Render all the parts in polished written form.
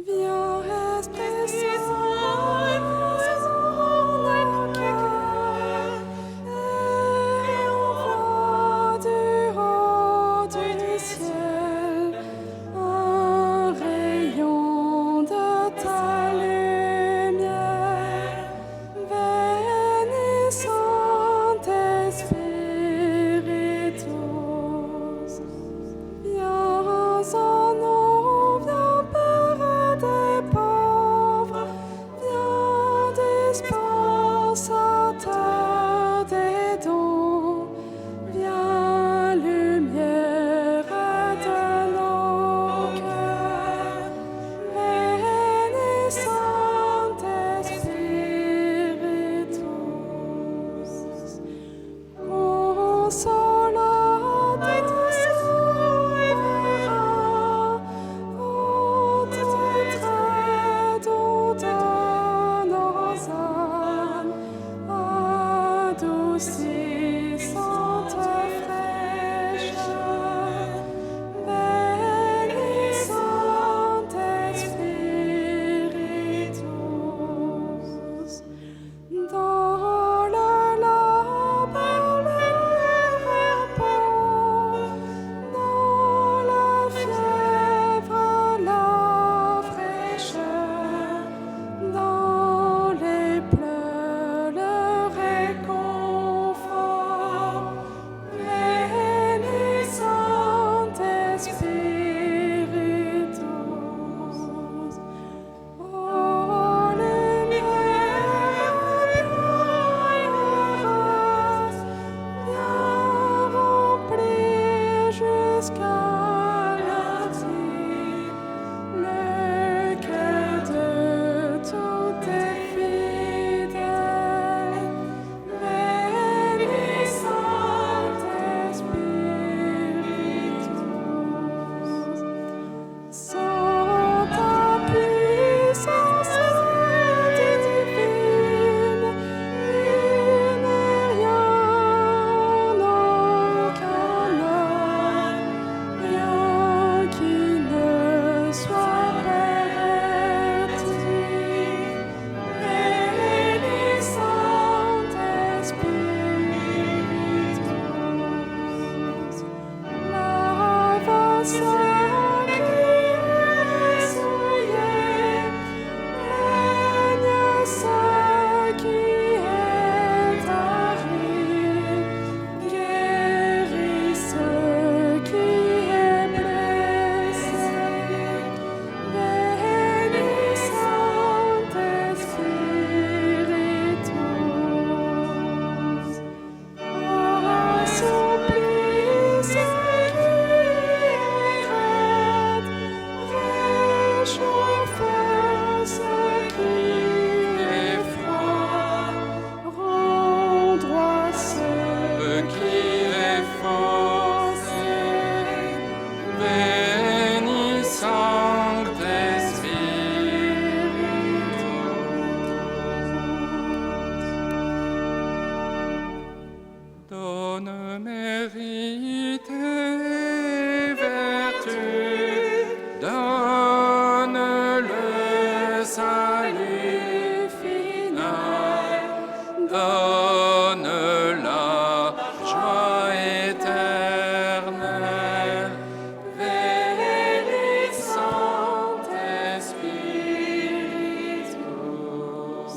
Viens, Esprit Saint, dans nos cœurs, et envoie du haut du ciel un rayon de ta lumière. Venez, Saint-Esprit, tous. Viens en nous, viens Père des pauvres, viens dispensateur des dons, viens lumière de nos cœurs. Venez, Saint-Esprit, tous. Consolant et souverain, ô très doux de nos âmes, adoucis sainte fraîcheur. Bénis, Saint-Esprit, tous. Dans le labeur, le repos, dans la fièvre, la fraîcheur, dans les pleurs, le réconfort. Bénis, Saint-Esprit, tous. Ô lumière bienheureuse, viens remplir jusqu'à l'intime le cœur de tous tes fidèles. Bénis, Saint-Esprit, tous. Sans ta puissance divine, il n'est rien en aucun homme, rien qui ne soit perverti. Bénis, Saint-Esprit, tous. Lave ceux qui est souillé, baigne ceux qui est aride, guéris ceux qui est blessé. Bénis, Saint-Esprit, tous. Assouplis ce qui est raide, réchauffe ce qui est froid, rends droit ce qui est faussé. Bénis, Saint-Esprit, donne mérite et vertu, donne le salut final, donne la joie éternelle. Bénis, Saint-Esprit, tous.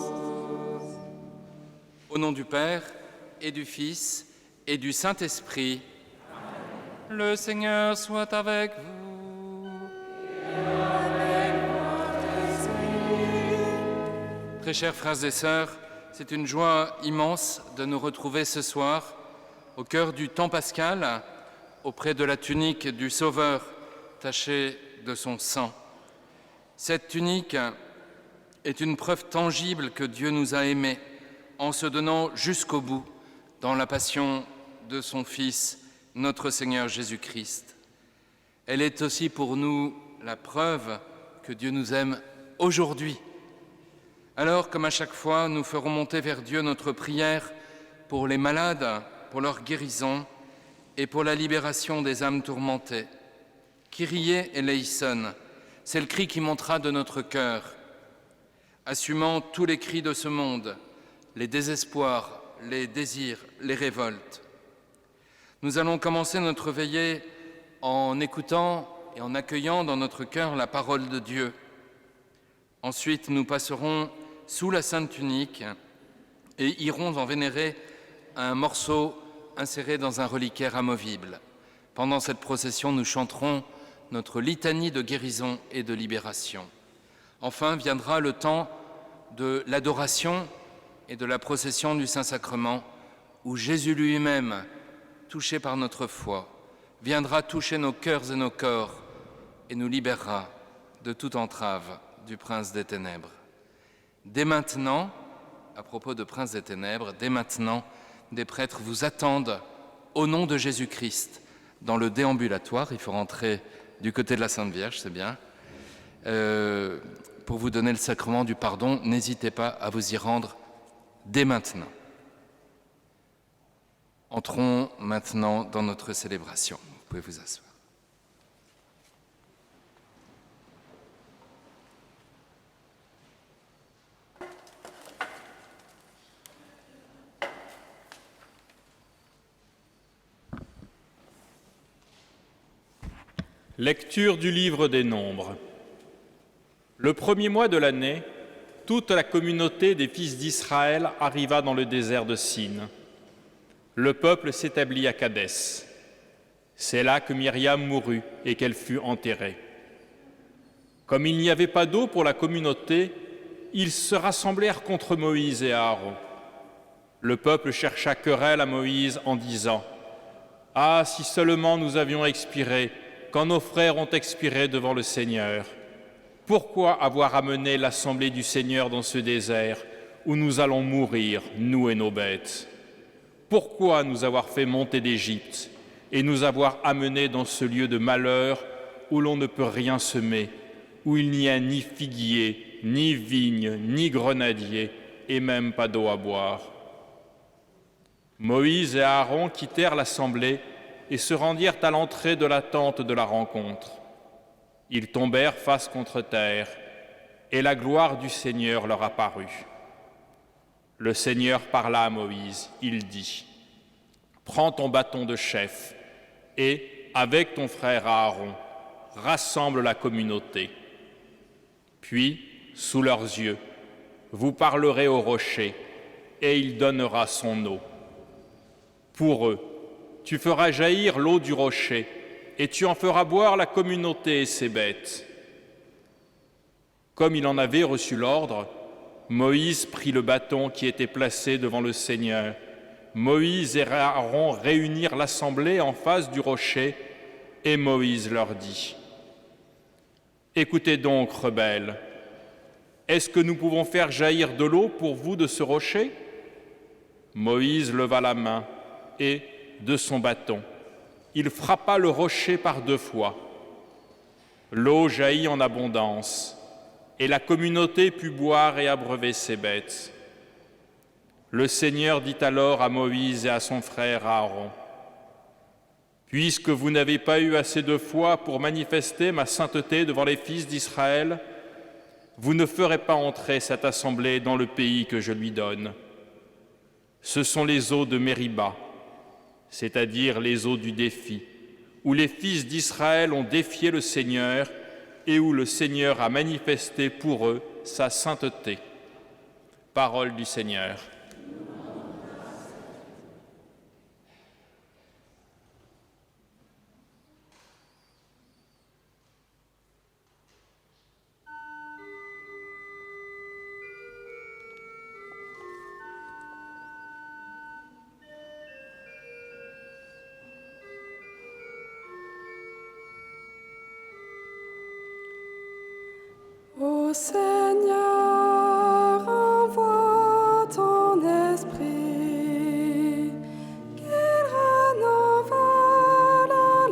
Au nom du Père et du Fils et du Saint-Esprit, le Seigneur soit avec vous. Très chers frères et sœurs, c'est une joie immense de nous retrouver ce soir au cœur du temps pascal, auprès de la tunique du Sauveur tachée de son sang. Cette tunique est une preuve tangible que Dieu nous a aimés en se donnant jusqu'au bout dans la passion de son Fils, notre Seigneur Jésus-Christ. Elle est aussi pour nous la preuve que Dieu nous aime aujourd'hui. Alors, comme à chaque fois, nous ferons monter vers Dieu notre prière pour les malades, pour leur guérison et pour la libération des âmes tourmentées. Kyrie eleison, C'est le cri qui montera de notre cœur, assumant tous les cris de ce monde, les désespoirs, les désirs, les révoltes. Nous allons commencer notre veillée en écoutant et en accueillant dans notre cœur la parole de Dieu. Ensuite, nous passerons sous la Sainte Tunique et irons en vénérer un morceau inséré dans un reliquaire amovible. Pendant cette procession, nous chanterons notre litanie de guérison et de libération. Enfin, viendra le temps de l'adoration et de la procession du Saint-Sacrement, où Jésus lui-même, touché par notre foi, viendra toucher nos cœurs et nos corps et nous libérera de toute entrave du prince des ténèbres. Dès maintenant, à propos de prince des ténèbres, dès maintenant, des prêtres vous attendent au nom de Jésus-Christ dans le déambulatoire. Il faut rentrer du côté de la Sainte Vierge, c'est bien, pour vous donner le sacrement du pardon. N'hésitez pas à vous y rendre dès maintenant. Entrons maintenant dans notre célébration. Vous pouvez vous asseoir. Lecture du livre des Nombres. Le premier mois de l'année, toute la communauté des fils d'Israël arriva dans le désert de Sin. Le peuple s'établit à Kadès. C'est là que Myriam mourut et qu'elle fut enterrée. Comme il n'y avait pas d'eau pour la communauté, ils se rassemblèrent contre Moïse et Aaron. Le peuple chercha querelle à Moïse en disant « Ah, si seulement nous avions expiré quand nos frères ont expiré devant le Seigneur. Pourquoi avoir amené l'assemblée du Seigneur dans ce désert où nous allons mourir, nous et nos bêtes? Pourquoi nous avoir fait monter d'Égypte et nous avoir amenés dans ce lieu de malheur où l'on ne peut rien semer, où il n'y a ni figuier, ni vigne, ni grenadier et même pas d'eau à boire? » Moïse et Aaron quittèrent l'assemblée et se rendirent à l'entrée de la tente de la rencontre. Ils tombèrent face contre terre, et la gloire du Seigneur leur apparut. Le Seigneur parla à Moïse, il dit « Prends ton bâton de chef, et, avec ton frère Aaron, rassemble la communauté. Puis, sous leurs yeux, vous parlerez au rocher, et il donnera son eau. Pour eux, tu feras jaillir l'eau du rocher, et tu en feras boire la communauté et ses bêtes. » Comme il en avait reçu l'ordre, Moïse prit le bâton qui était placé devant le Seigneur. Moïse et Aaron réunirent l'assemblée en face du rocher, et Moïse leur dit « Écoutez donc, rebelles, est-ce que nous pouvons faire jaillir de l'eau pour vous de ce rocher ?» Moïse leva la main et, de son bâton, il frappa le rocher par 2 fois. L'eau jaillit en abondance, et la communauté put boire et abreuver ses bêtes. Le Seigneur dit alors à Moïse et à son frère Aaron, « Puisque vous n'avez pas eu assez de foi pour manifester ma sainteté devant les fils d'Israël, vous ne ferez pas entrer cette assemblée dans le pays que je lui donne. Ce sont les eaux de Mériba, c'est-à-dire les eaux du défi, où les fils d'Israël ont défié le Seigneur et où le Seigneur a manifesté pour eux sa sainteté. » Parole du Seigneur. Ô Seigneur, envoie ton esprit, qu'il renouvelle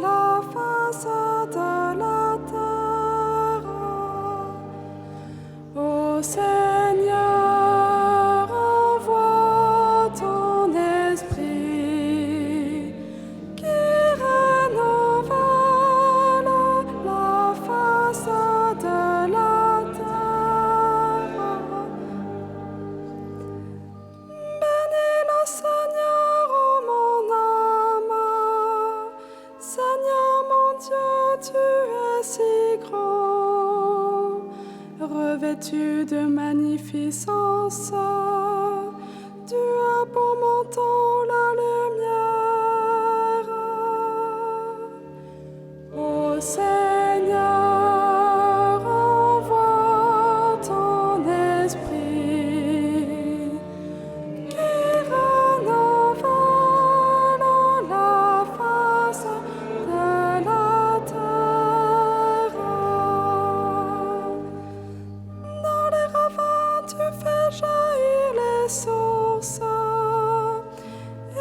la face de la terre. Ô Seigneur, envoie ton esprit, qui renouvelle la face de si grand, revêtu de magnificence, tu as pour manteau la lumière. Ô Seigneur, envoie ton esprit qui renouvelle la face de la terre. Dans les ravins, tu fais jaillir les sources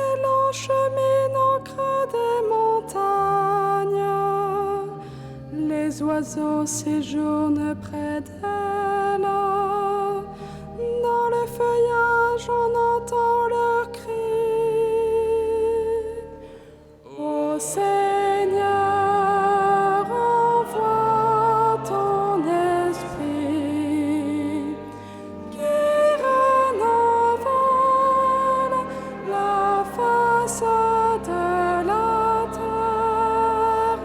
et l'eau chemine au creux des montagnes. Les oiseaux séjournent près d'elle. Dans le feuillage, on entend leurs cris. Ô Seigneur, envoie ton esprit qui renouvelle la face de la terre.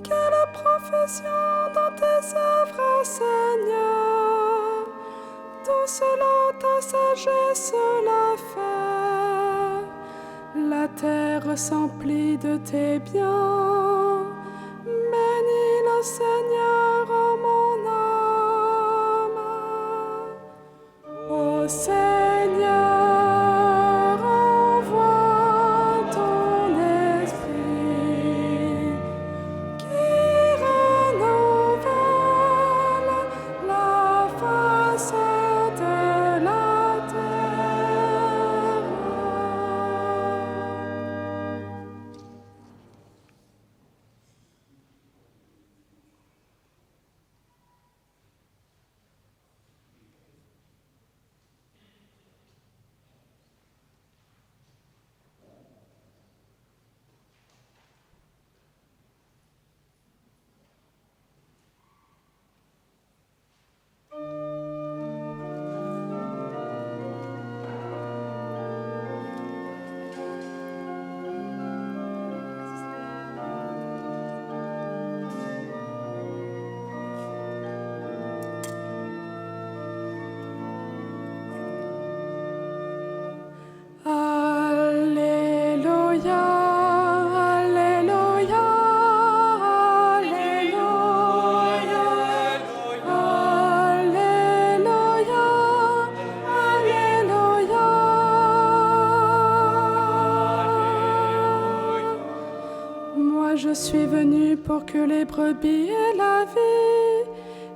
Quelle profession dans tes œuvres, Seigneur, tout cela ta sagesse l'a fait. La terre s'emplit de tes biens. Bénis le Seigneur, ô mon âme. Ô Seigneur, envoie ton esprit qui renouvelle la face de la terre. Alléluia, Alléluia, Alléluia, Alléluia, Alléluia. Moi je suis venu pour que les brebis aient la vie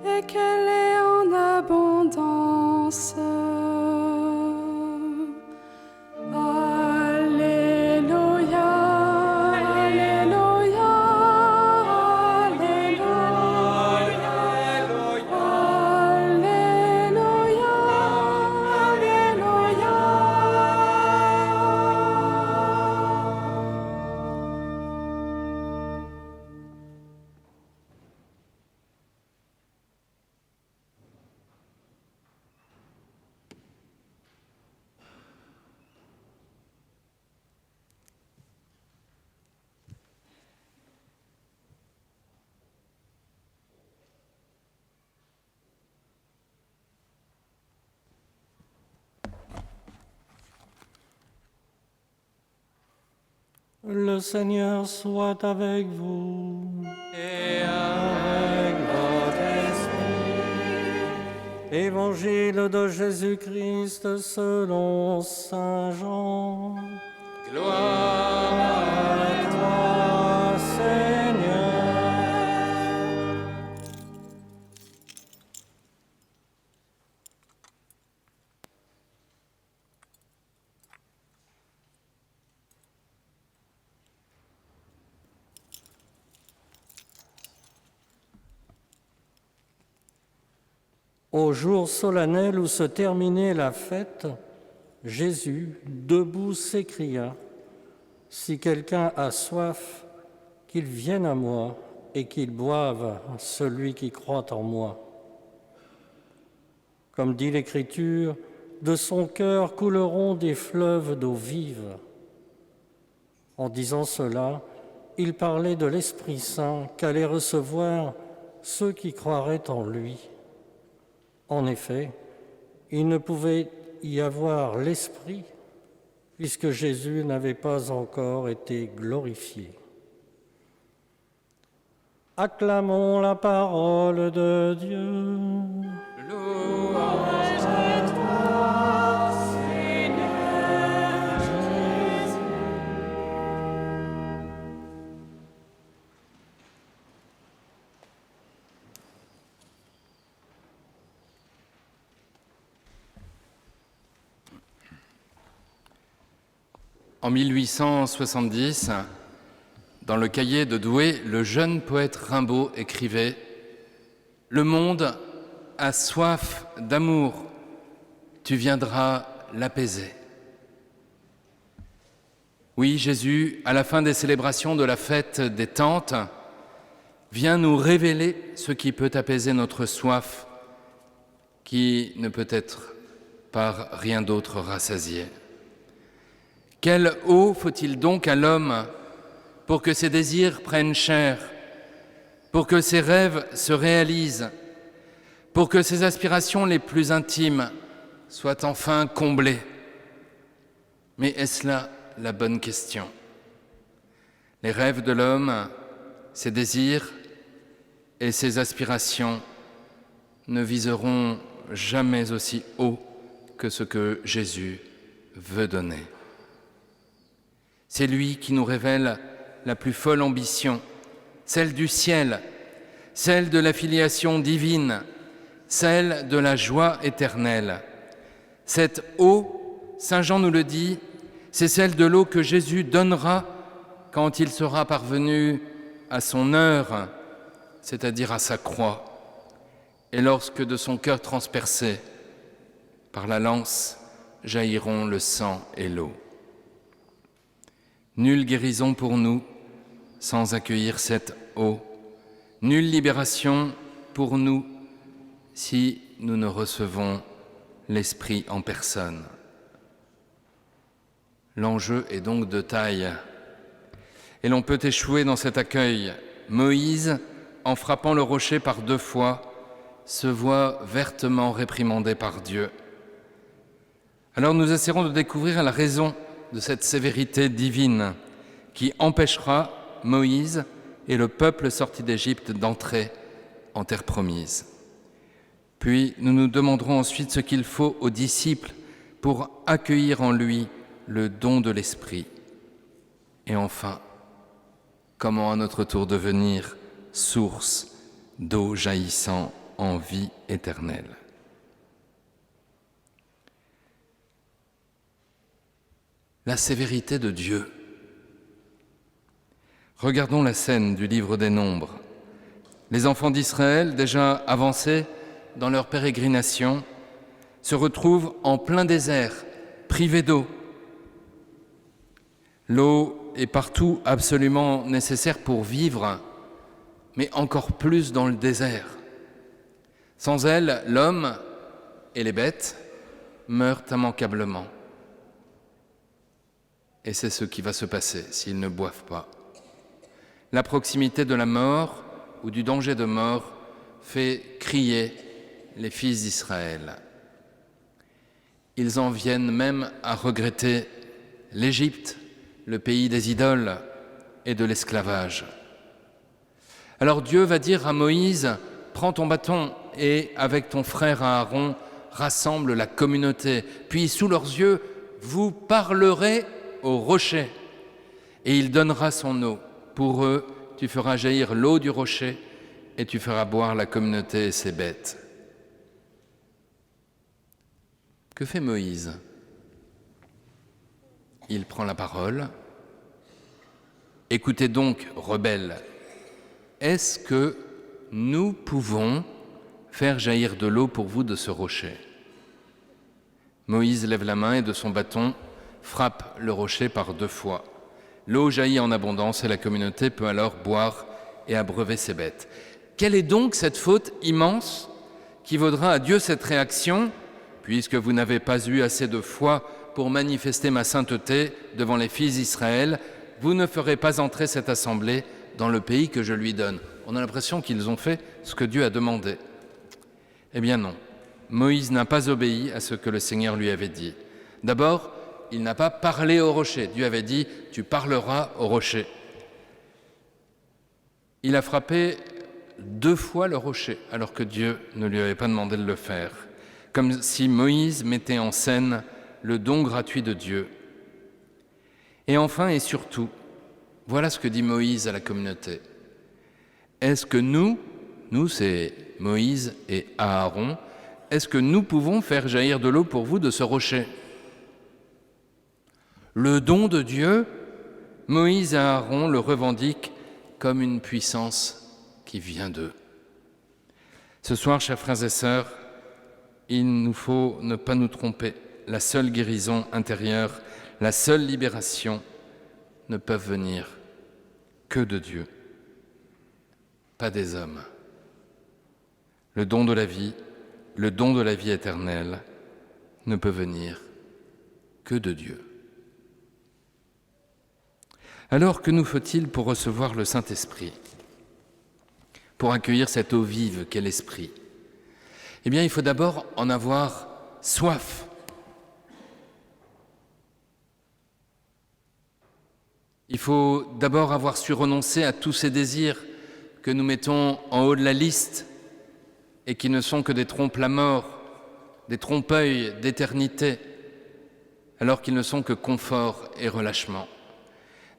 et qu'elle est en abondance. Alléluia, Alléluia, Alléluia, Alléluia, Alléluia. Le Seigneur soit avec vous. Et avec votre esprit. Évangile de Jésus-Christ selon Saint Jean. Gloire à toi, Seigneur. Au jour solennel où se terminait la fête, Jésus, debout, s'écria : « Si quelqu'un a soif, qu'il vienne à moi et qu'il boive, celui qui croit en moi. Comme dit l'Écriture, de son cœur couleront des fleuves d'eau vive. » En disant cela, il parlait de l'Esprit Saint qu'allaient recevoir ceux qui croiraient en lui. En effet, il ne pouvait y avoir l'Esprit puisque Jésus n'avait pas encore été glorifié. Acclamons la parole de Dieu. Louange à toi, Seigneur Jésus. En 1870, dans le cahier de Douai, le jeune poète Rimbaud écrivait « Le monde a soif d'amour, tu viendras l'apaiser. » Oui, Jésus, à la fin des célébrations de la fête des Tentes, vient nous révéler ce qui peut apaiser notre soif, qui ne peut être par rien d'autre rassasiée. Quelle eau faut-il donc à l'homme pour que ses désirs prennent chair, pour que ses rêves se réalisent, pour que ses aspirations les plus intimes soient enfin comblées? Mais est-ce là la bonne question? Les rêves de l'homme, ses désirs et ses aspirations ne viseront jamais aussi haut que ce que Jésus veut donner. C'est lui qui nous révèle la plus folle ambition, celle du ciel, celle de la filiation divine, celle de la joie éternelle. Cette eau, Saint Jean nous le dit, c'est celle de l'eau que Jésus donnera quand il sera parvenu à son heure, c'est-à-dire à sa croix, et lorsque de son cœur transpercé par la lance jailliront le sang et l'eau. Nulle guérison pour nous sans accueillir cette eau, nulle libération pour nous si nous ne recevons l'Esprit en personne. L'enjeu est donc de taille, et l'on peut échouer dans cet accueil. Moïse, en frappant le rocher par 2 fois, se voit vertement réprimandé par Dieu. Alors nous essaierons de découvrir la raison de cette sévérité divine qui empêchera Moïse et le peuple sorti d'Égypte d'entrer en terre promise. Puis nous nous demanderons ensuite ce qu'il faut aux disciples pour accueillir en lui le don de l'Esprit. Et enfin, comment à notre tour devenir source d'eau jaillissant en vie éternelle. La sévérité de Dieu. Regardons la scène du livre des Nombres. Les enfants d'Israël, déjà avancés dans leur pérégrination, se retrouvent en plein désert, privés d'eau. L'eau est partout absolument nécessaire pour vivre, mais encore plus dans le désert. Sans elle, l'homme et les bêtes meurent immanquablement. Et c'est ce qui va se passer s'ils ne boivent pas. La proximité de la mort ou du danger de mort fait crier les fils d'Israël. Ils en viennent même à regretter l'Égypte, le pays des idoles et de l'esclavage. Alors Dieu va dire à Moïse, « Prends ton bâton et avec ton frère Aaron, rassemble la communauté. Puis sous leurs yeux, vous parlerez au rocher, et il donnera son eau. Pour eux, tu feras jaillir l'eau du rocher, et tu feras boire la communauté et ses bêtes. » Que fait Moïse? Il prend la parole. « Écoutez donc, rebelles, est-ce que nous pouvons faire jaillir de l'eau pour vous de ce rocher ?» Moïse lève la main et de son bâton frappe le rocher par 2 fois. L'eau jaillit en abondance et la communauté peut alors boire et abreuver ses bêtes. Quelle est donc cette faute immense qui vaudra à Dieu cette réaction? Puisque vous n'avez pas eu assez de foi pour manifester ma sainteté devant les fils d'Israël, vous ne ferez pas entrer cette assemblée dans le pays que je lui donne. On a l'impression qu'ils ont fait ce que Dieu a demandé. Eh bien non, Moïse n'a pas obéi à ce que le Seigneur lui avait dit. D'abord, il n'a pas parlé au rocher. Dieu avait dit « tu parleras au rocher ». Il a frappé 2 fois le rocher, alors que Dieu ne lui avait pas demandé de le faire, comme si Moïse mettait en scène le don gratuit de Dieu. Et enfin et surtout, voilà ce que dit Moïse à la communauté. Est-ce que nous c'est Moïse et Aaron, est-ce que nous pouvons faire jaillir de l'eau pour vous de ce rocher ? Le don de Dieu, Moïse et Aaron le revendiquent comme une puissance qui vient d'eux. Ce soir, chers frères et sœurs, il nous faut ne pas nous tromper. La seule guérison intérieure, la seule libération ne peuvent venir que de Dieu, pas des hommes. Le don de la vie éternelle ne peut venir que de Dieu. Alors, que nous faut-il pour recevoir le Saint-Esprit, pour accueillir cette eau vive qu'est l'Esprit ? Eh bien, il faut d'abord en avoir soif. Il faut d'abord avoir su renoncer à tous ces désirs que nous mettons en haut de la liste et qui ne sont que des trompes-la-mort, des trompe-œil d'éternité, alors qu'ils ne sont que confort et relâchement.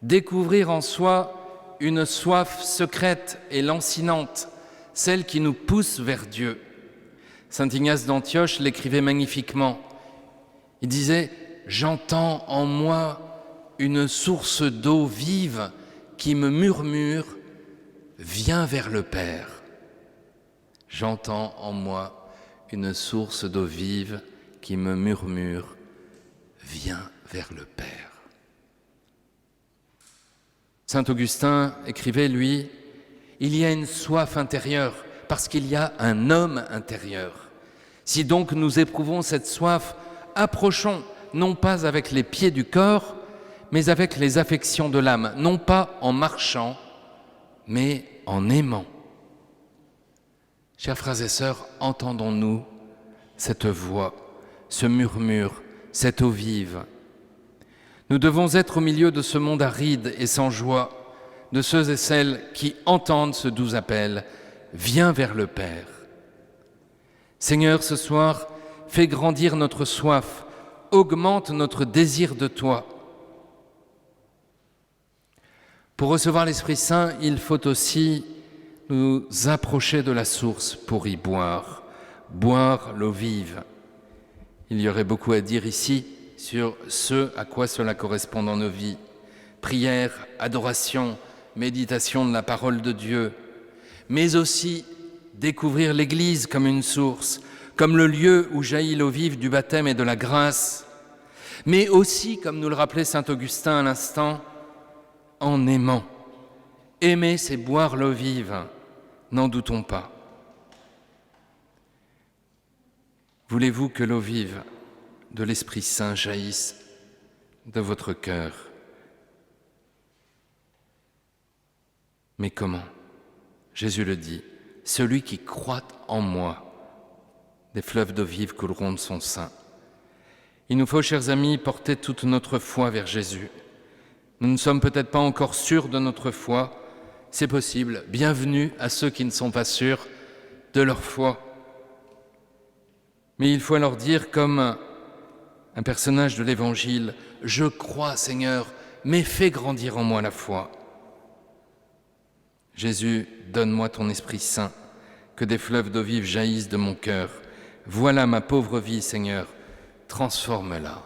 Découvrir en soi une soif secrète et lancinante, celle qui nous pousse vers Dieu. Saint Ignace d'Antioche l'écrivait magnifiquement. Il disait « J'entends en moi une source d'eau vive qui me murmure « Viens vers le Père ». J'entends en moi une source d'eau vive qui me murmure « Viens vers le Père ». Saint Augustin écrivait, lui, « Il y a une soif intérieure parce qu'il y a un homme intérieur. Si donc nous éprouvons cette soif, approchons non pas avec les pieds du corps, mais avec les affections de l'âme, non pas en marchant, mais en aimant. » Chers frères et sœurs, entendons-nous cette voix, ce murmure, cette eau vive. Nous devons être au milieu de ce monde aride et sans joie, de ceux et celles qui entendent ce doux appel « Viens vers le Père ». Seigneur, ce soir, fais grandir notre soif, augmente notre désir de toi. Pour recevoir l'Esprit Saint, il faut aussi nous approcher de la source pour y boire l'eau vive. Il y aurait beaucoup à dire ici sur ce à quoi cela correspond dans nos vies. Prière, adoration, méditation de la parole de Dieu, mais aussi découvrir l'Église comme une source, comme le lieu où jaillit l'eau vive du baptême et de la grâce, mais aussi, comme nous le rappelait saint Augustin à l'instant, en aimant. Aimer, c'est boire l'eau vive, n'en doutons pas. Voulez-vous que l'eau vive de l'Esprit Saint jaillisse de votre cœur? Mais comment? Jésus le dit, celui qui croit en moi, des fleuves d'eau vive couleront de son sein. Il nous faut, chers amis, porter toute notre foi vers Jésus. Nous ne sommes peut-être pas encore sûrs de notre foi, c'est possible. Bienvenue à ceux qui ne sont pas sûrs de leur foi. Mais il faut alors dire comme un personnage de l'Évangile, « Je crois, Seigneur, mais fais grandir en moi la foi. » Jésus, donne-moi ton Esprit Saint, que des fleuves d'eau vive jaillissent de mon cœur. Voilà ma pauvre vie, Seigneur, transforme-la.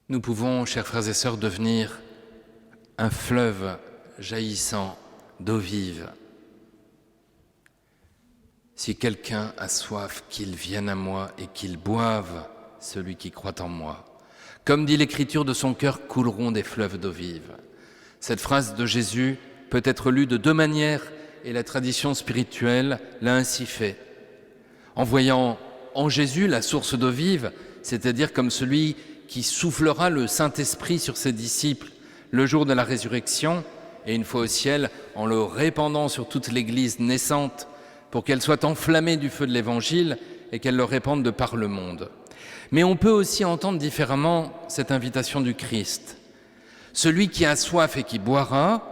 Nous pouvons, chers frères et sœurs, devenir un fleuve jaillissant d'eau vive. Si quelqu'un a soif, qu'il vienne à moi et qu'il boive, celui qui croit en moi. Comme dit l'Écriture, de son cœur couleront des fleuves d'eau vive. Cette phrase de Jésus peut être lue de deux manières et la tradition spirituelle l'a ainsi fait. En voyant en Jésus la source d'eau vive, c'est-à-dire comme celui qui soufflera le Saint-Esprit sur ses disciples le jour de la résurrection, et une fois au ciel, en le répandant sur toute l'Église naissante, pour qu'elle soit enflammée du feu de l'Évangile et qu'elle le répande de par le monde. Mais on peut aussi entendre différemment cette invitation du Christ. Celui qui a soif et qui boira,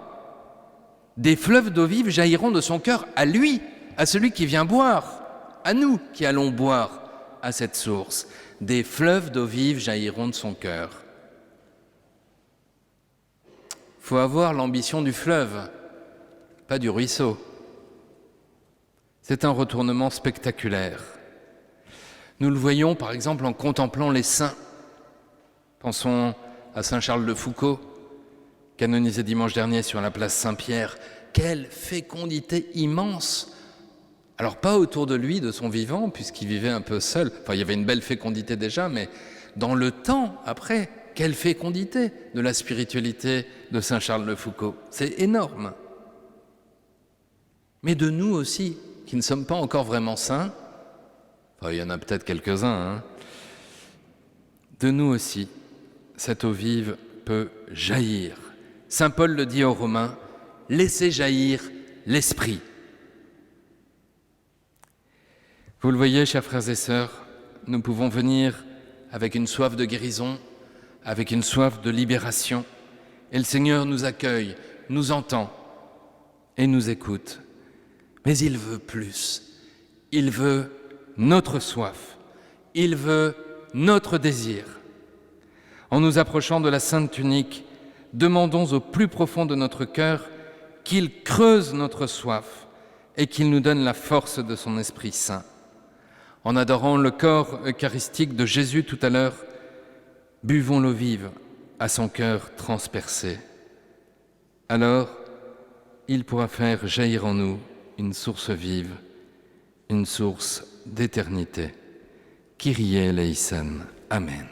des fleuves d'eau vive jailliront de son cœur à lui, à celui qui vient boire, à nous qui allons boire à cette source. Des fleuves d'eau vive jailliront de son cœur. Il faut avoir l'ambition du fleuve, pas du ruisseau. C'est un retournement spectaculaire. Nous le voyons par exemple en contemplant les saints. Pensons à saint Charles de Foucauld, canonisé dimanche dernier sur la place Saint-Pierre. Quelle fécondité immense! Alors pas autour de lui, de son vivant, puisqu'il vivait un peu seul. Enfin, il y avait une belle fécondité déjà, mais dans le temps, après, quelle fécondité de la spiritualité de saint Charles de Foucauld. C'est énorme. Mais de nous aussi, qui ne sommes pas encore vraiment saints, enfin, il y en a peut-être quelques-uns, de nous aussi, cette eau vive peut jaillir. Saint Paul le dit aux Romains, « Laissez jaillir l'Esprit ». Vous le voyez, chers frères et sœurs, nous pouvons venir avec une soif de guérison, avec une soif de libération, et le Seigneur nous accueille, nous entend et nous écoute. Mais il veut plus, il veut notre soif, il veut notre désir. En nous approchant de la Sainte Tunique, demandons au plus profond de notre cœur qu'il creuse notre soif et qu'il nous donne la force de son Esprit Saint. En adorant le corps eucharistique de Jésus tout à l'heure, buvons l'eau vive à son cœur transpercé. Alors, il pourra faire jaillir en nous une source vive, une source d'éternité. Kyrie eleison. Amen.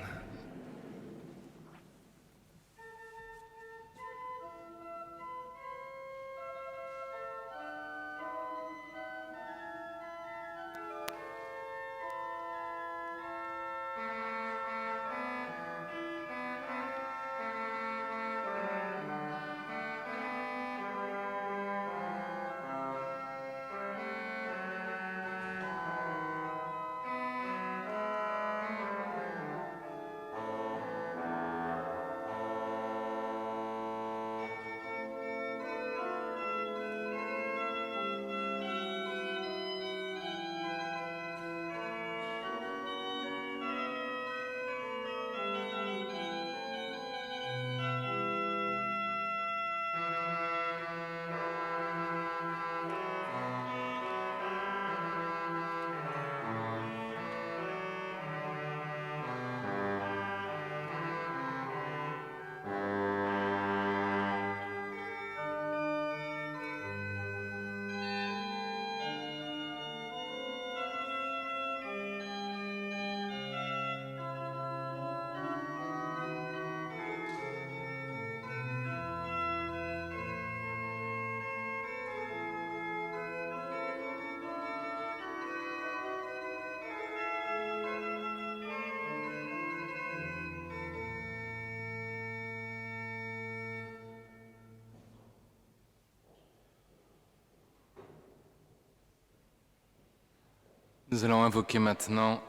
Nous allons invoquer maintenant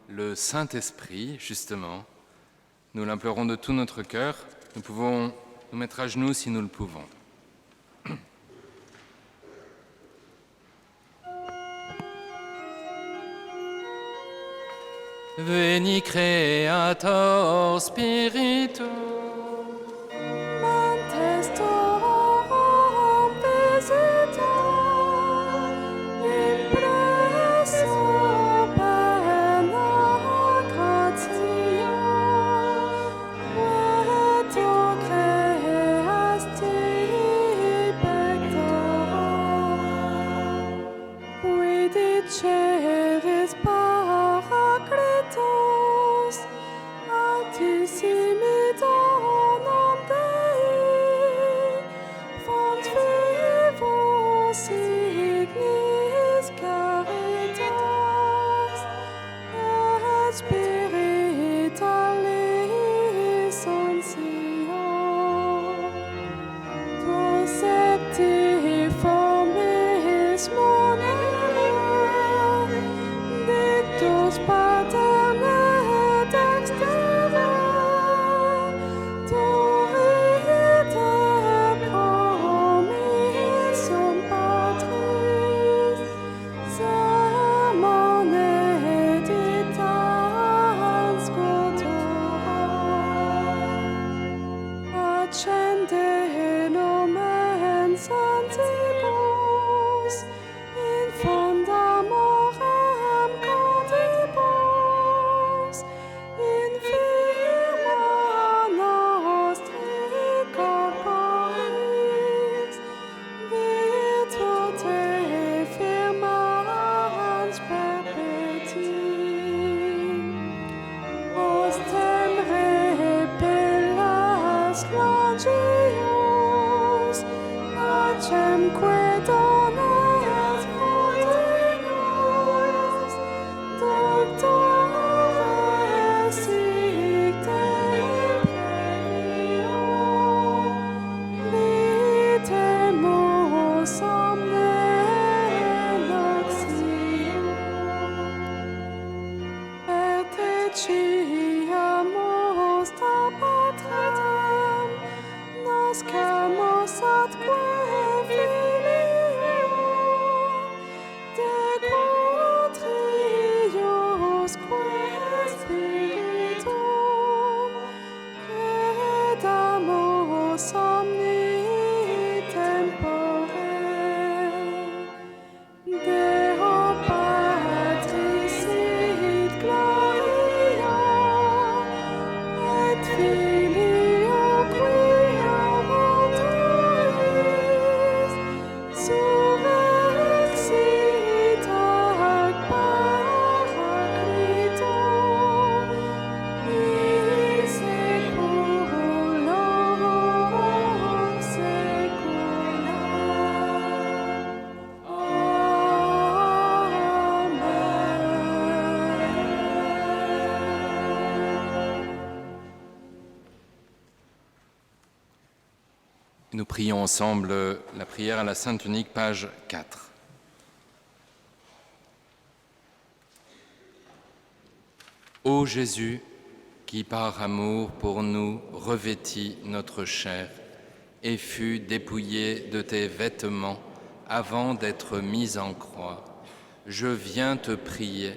le Saint-Esprit, justement. Nous l'implorons de tout notre cœur. Nous pouvons nous mettre à genoux si nous le pouvons. Veni Creator Spiritus. Paracletos, Antisemita. de nomen santibus, in fundamorem cordibus, in firma nostri corporis, virtute firmans perpetuum. Ostem repellas longius, pacemque donas fortinos, doctore sic te previo, litemus omne noxium. Peticiamus ta patrem, nascamus atque filio, de quatriusque spiritum, credamus omni tempore. Deo Patris sit gloria, et Filio qui mortuis, surrexit ac Paraclito, in saeculorum saecula. Nous prions ensemble la prière à la Sainte Tunique, page 4. Ô Jésus, qui par amour pour nous revêtis notre chair et fut dépouillé de tes vêtements avant d'être mis en croix, je viens te prier,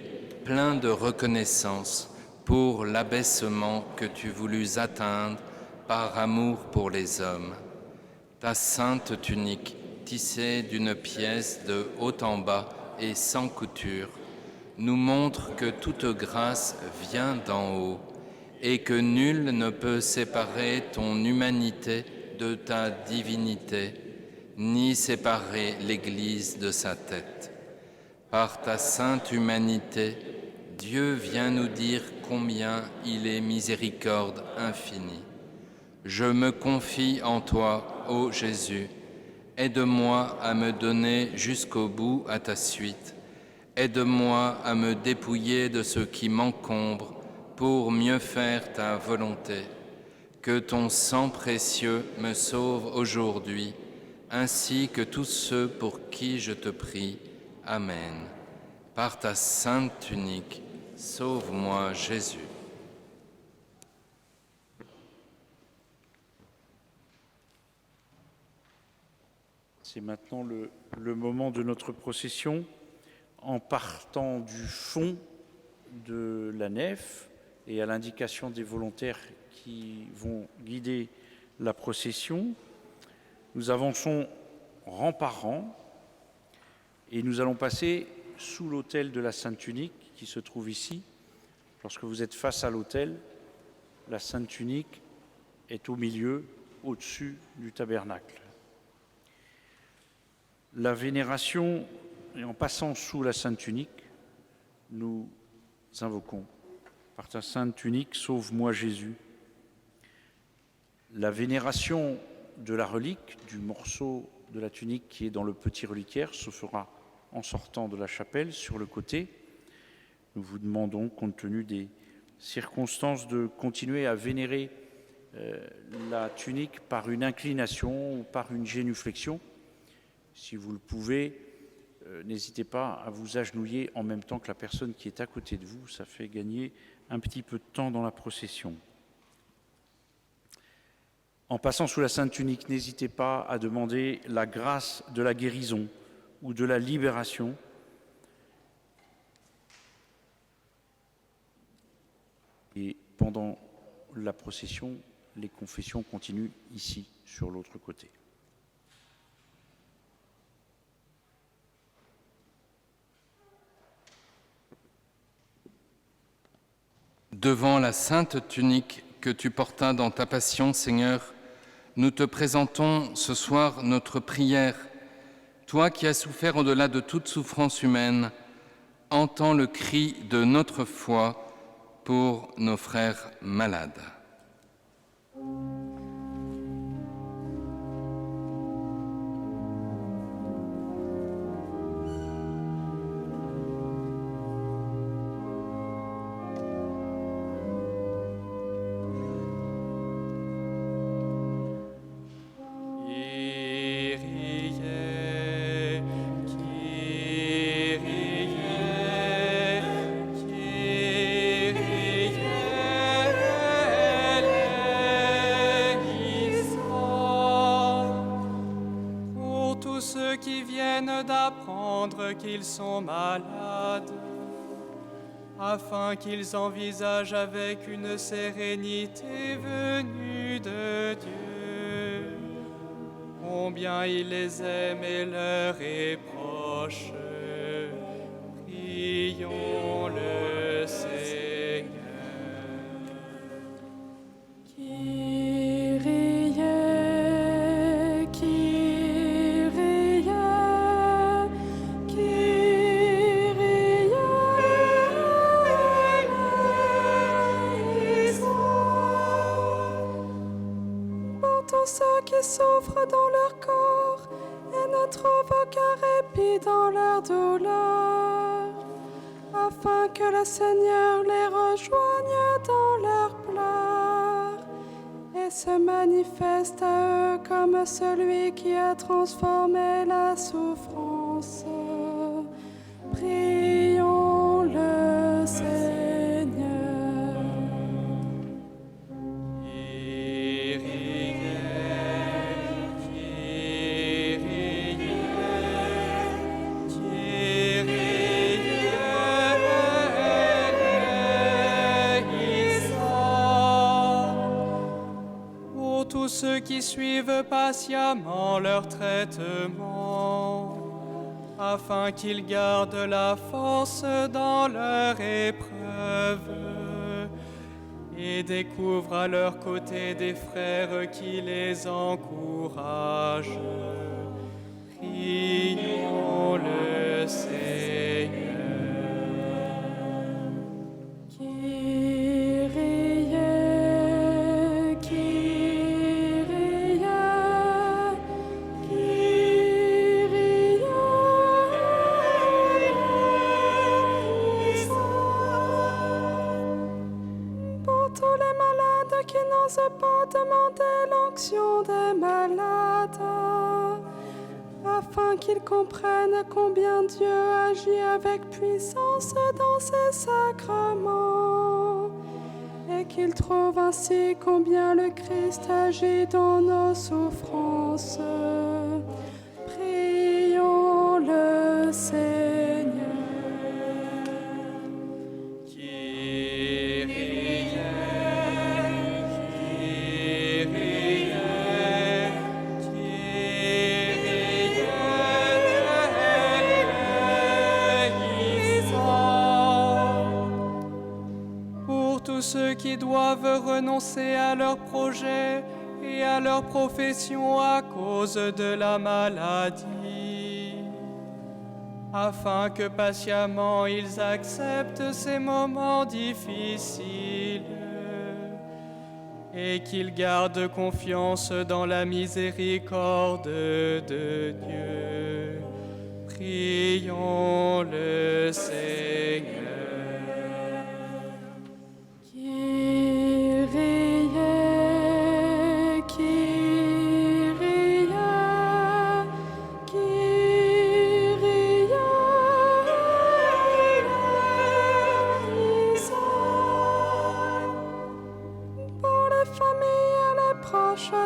plein de reconnaissance pour l'abaissement que tu voulus atteindre par amour pour les hommes. Ta sainte tunique, tissée d'une pièce de haut en bas et sans couture, nous montre que toute grâce vient d'en haut et que nul ne peut séparer ton humanité de ta divinité, ni séparer l'Église de sa tête. Par ta sainte humanité, Dieu vient nous dire combien il est miséricorde infinie. Je me confie en toi, ô Jésus. Aide-moi à me donner jusqu'au bout à ta suite. Aide-moi à me dépouiller de ce qui m'encombre pour mieux faire ta volonté. Que ton sang précieux me sauve aujourd'hui, ainsi que tous ceux pour qui je te prie. Amen. Par ta sainte tunique, sauve-moi, Jésus. C'est maintenant le moment de notre procession. En partant du fond de la nef et à l'indication des volontaires qui vont guider la procession, nous avançons rang par rang et nous allons passer sous l'autel de la Sainte Tunique qui se trouve ici. Lorsque vous êtes face à l'autel, la Sainte Tunique est au milieu, au-dessus du tabernacle. La vénération, et en passant sous la Sainte Tunique, nous invoquons par ta Sainte Tunique, sauve-moi Jésus. La vénération de la relique, du morceau de la tunique qui est dans le petit reliquaire, se fera en sortant de la chapelle sur le côté. Nous vous demandons, compte tenu des circonstances, de continuer à vénérer la tunique par une inclination ou par une génuflexion. Si vous le pouvez, n'hésitez pas à vous agenouiller en même temps que la personne qui est à côté de vous. Ça fait gagner un petit peu de temps dans la procession. En passant sous la Sainte Tunique, n'hésitez pas à demander la grâce de la guérison ou de la libération. Et pendant la procession, les confessions continuent ici, sur l'autre côté. Devant la sainte tunique que tu portas dans ta passion, Seigneur, nous te présentons ce soir notre prière. Toi qui as souffert au-delà de toute souffrance humaine, entends le cri de notre foi pour nos frères malades. d'apprendre qu'ils sont malades, afin qu'ils envisagent avec une sérénité venue de Dieu, combien il les aime et leur est proche. Prions le Seigneur. Ceux qui souffrent dans leur corps et ne trouvent aucun répit dans leur douleur, afin que le Seigneur les rejoigne dans leurs pleurs et se manifeste à eux comme celui qui a transformé la souffrance. Prions le Seigneur. Ceux qui suivent patiemment leur traitement, afin qu'ils gardent la force dans leur épreuve et découvrent à leur côté des frères qui les encouragent. Prions le Seigneur. Pas demander l'onction des malades, afin qu'ils comprennent combien Dieu agit avec puissance dans ses sacrements, et qu'ils trouvent ainsi combien le Christ agit dans nos souffrances. Prions le Seigneur. Ceux qui doivent renoncer à leurs projets et à leur profession à cause de la maladie, afin que patiemment ils acceptent ces moments difficiles et qu'ils gardent confiance dans la miséricorde de Dieu. Prions le Seigneur.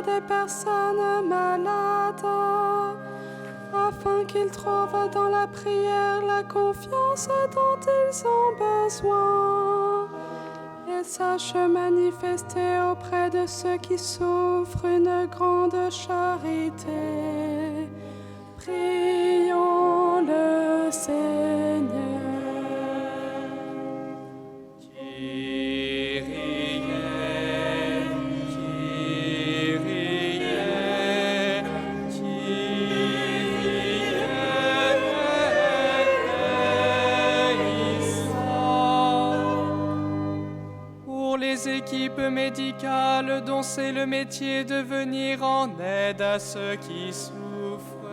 Des personnes malades, afin qu'ils trouvent dans la prière la confiance dont ils ont besoin, et qu'elle sache manifester auprès de ceux qui souffrent une grande charité. Prions le Seigneur. Les équipes médicales dont c'est le métier de venir en aide à ceux qui souffrent,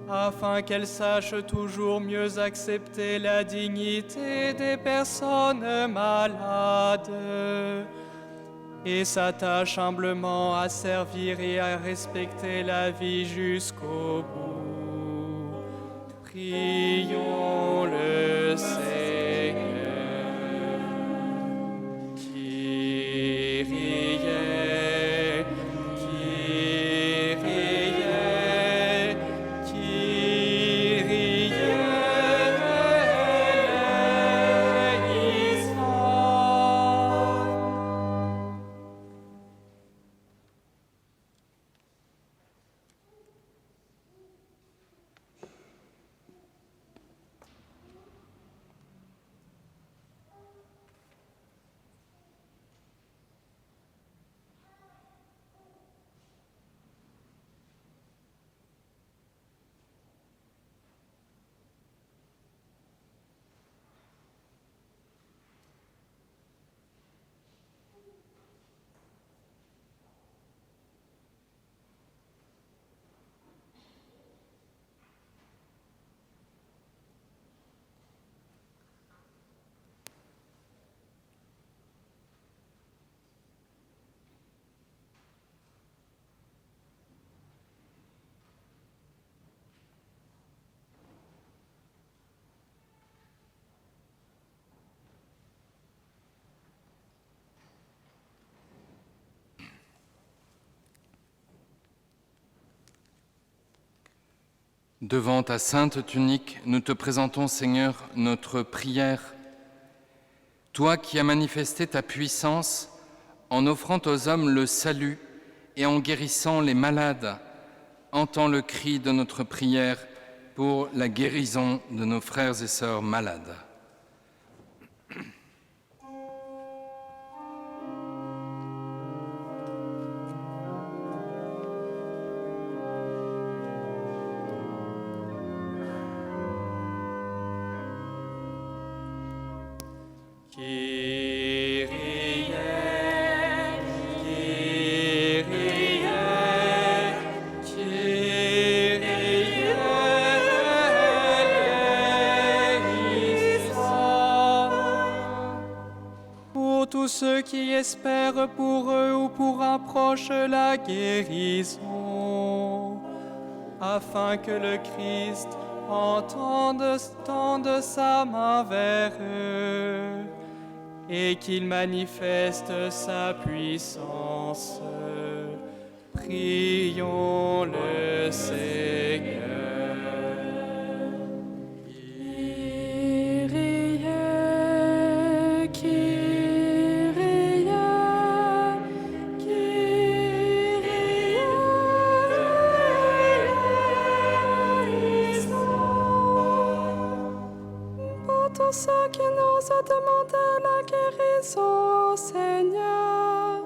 afin qu'elles sachent toujours mieux accepter la dignité des personnes malades et s'attachent humblement à servir et à respecter la vie jusqu'au bout. Prions le Seigneur. Devant ta sainte tunique, nous te présentons, Seigneur, notre prière. Toi qui as manifesté ta puissance en offrant aux hommes le salut et en guérissant les malades, entends le cri de notre prière pour la guérison de nos frères et sœurs malades. Ceux qui espèrent pour eux ou pour un proche la guérison, afin que le Christ tende sa main vers eux et qu'il manifeste sa puissance. Prions le Seigneur. Ceux qui nous ont demandé la guérison, Seigneur,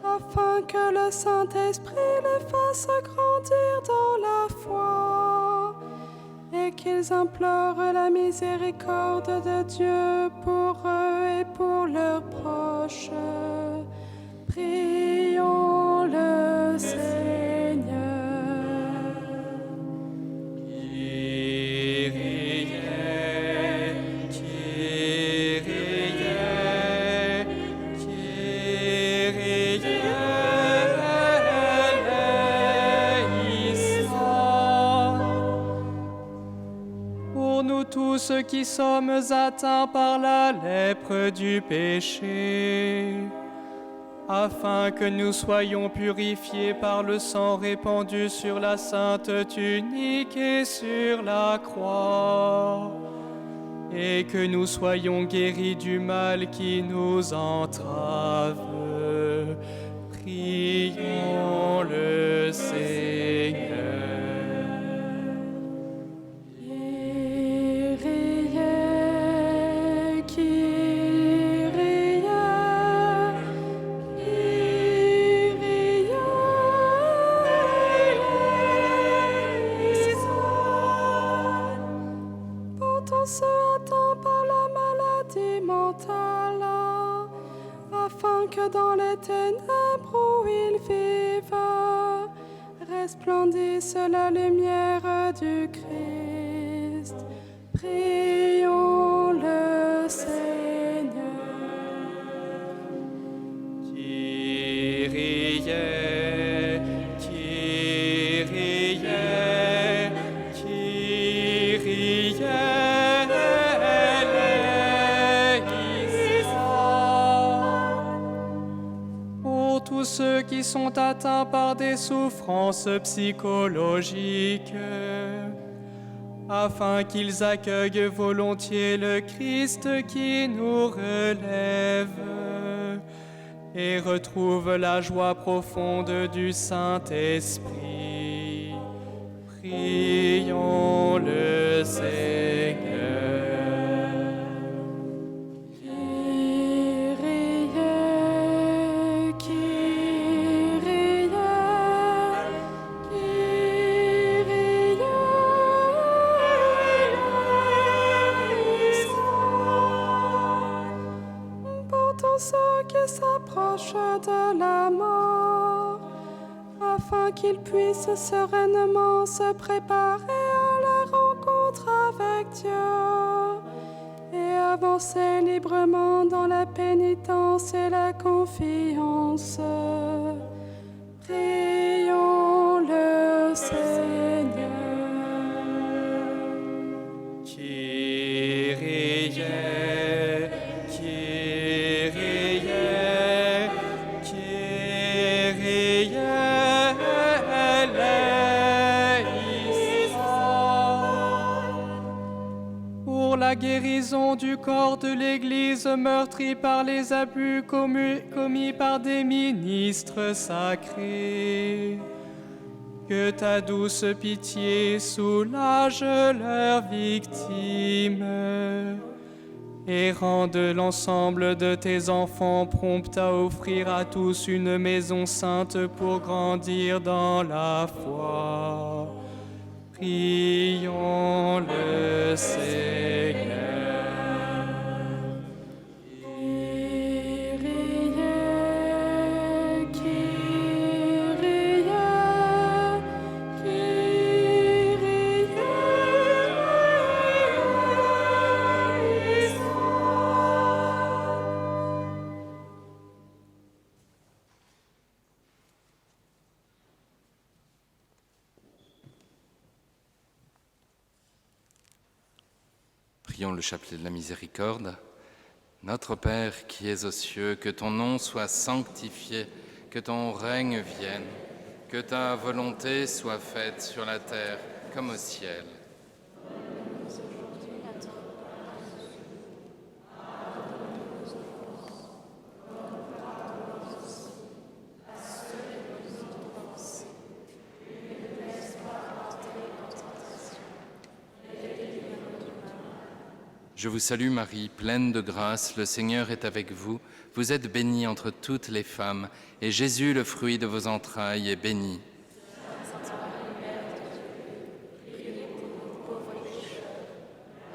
afin que le Saint-Esprit les fasse grandir dans la foi et qu'ils implorent la miséricorde de Dieu pour eux et pour leurs proches. Prions le Seigneur. Tous qui sommes atteints par la lèpre du péché, afin que nous soyons purifiés par le sang répandu sur la sainte tunique et sur la croix, et que nous soyons guéris du mal qui nous entrave. Prions le Seigneur. Ceux atteints par la maladie mentale, afin que dans les ténèbres où ils vivent, resplendisse la lumière du Christ. Prions le Seigneur. Kyrie, Kyrie, Kyrie. Tous ceux qui sont atteints par des souffrances psychologiques, afin qu'ils accueillent volontiers le Christ qui nous relève et retrouvent la joie profonde du Saint-Esprit. Prions le Seigneur. Ceux qui s'approchent de la mort, afin qu'ils puissent sereinement se préparer à la rencontre avec Dieu et avancer librement dans la pénitence et la confiance. Prions le Seigneur. Kyrie. La guérison du corps de l'Église meurtrie par les abus commis par des ministres sacrés. Que ta douce pitié soulage leurs victimes et rende l'ensemble de tes enfants prompts à offrir à tous une maison sainte pour grandir dans la foi. Prions le Seigneur. Prions le chapelet de la miséricorde. Notre Père qui es aux cieux, que ton nom soit sanctifié, que ton règne vienne, que ta volonté soit faite sur la terre comme au ciel. Je vous salue Marie, pleine de grâce, le Seigneur est avec vous. Vous êtes bénie entre toutes les femmes, et Jésus, le fruit de vos entrailles, est béni. Sainte Marie, Mère de Dieu, priez pour nous pauvres pécheurs,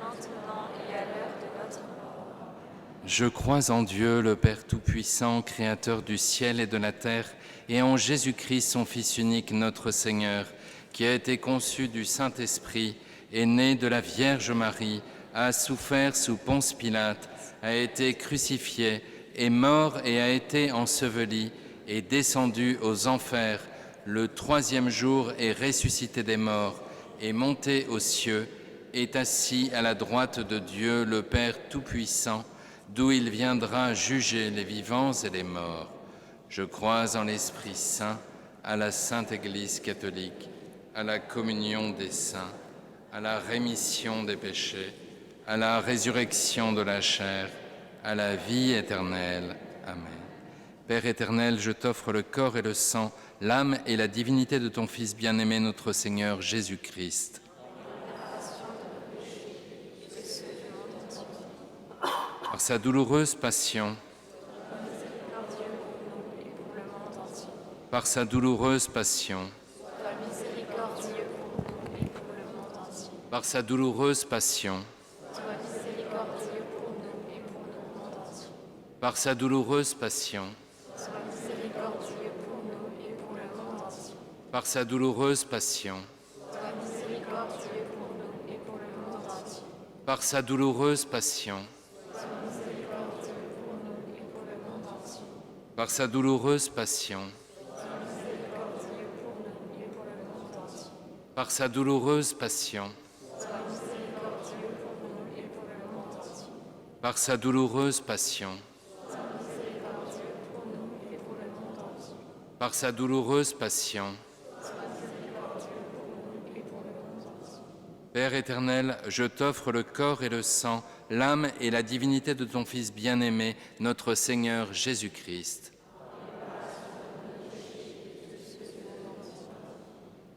maintenant et à l'heure de notre mort. Je crois en Dieu, le Père Tout-Puissant, Créateur du ciel et de la terre, et en Jésus-Christ, son Fils unique, notre Seigneur, qui a été conçu du Saint-Esprit, est né de la Vierge Marie, a souffert sous Ponce Pilate, a été crucifié, est mort et a été enseveli, est descendu aux enfers, le troisième jour est ressuscité des morts, est monté aux cieux, est assis à la droite de Dieu, le Père Tout-Puissant, d'où il viendra juger les vivants et les morts. Je crois en l'Esprit Saint, à la Sainte Église catholique, à la communion des saints, à la rémission des péchés, à la résurrection de la chair, à la vie éternelle. Amen. Père éternel, je t'offre le corps et le sang, l'âme et la divinité de ton Fils bien-aimé, notre Seigneur Jésus-Christ. Par sa douloureuse passion, par sa douloureuse passion, par sa douloureuse passion, par sa douloureuse passion, par sa douloureuse passion, par sa douloureuse passion, par sa douloureuse passion, par sa douloureuse passion, par sa douloureuse passion, par sa douloureuse passion. Père éternel, je t'offre le corps et le sang, l'âme et la divinité de ton Fils bien-aimé, notre Seigneur Jésus-Christ.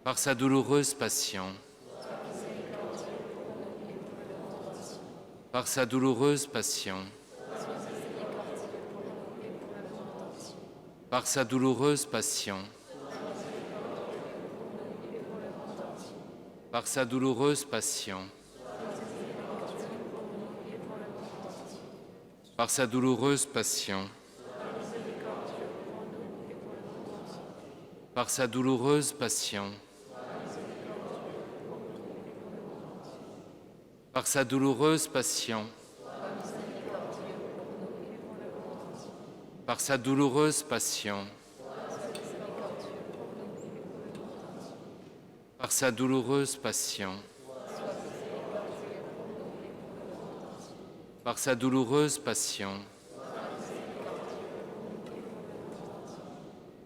Par sa douloureuse passion, par sa douloureuse passion, par sa douloureuse passion, par sa douloureuse passion, par sa douloureuse passion, par sa douloureuse passion, par sa douloureuse passion, par sa douloureuse passion, par sa douloureuse passion, par sa douloureuse passion.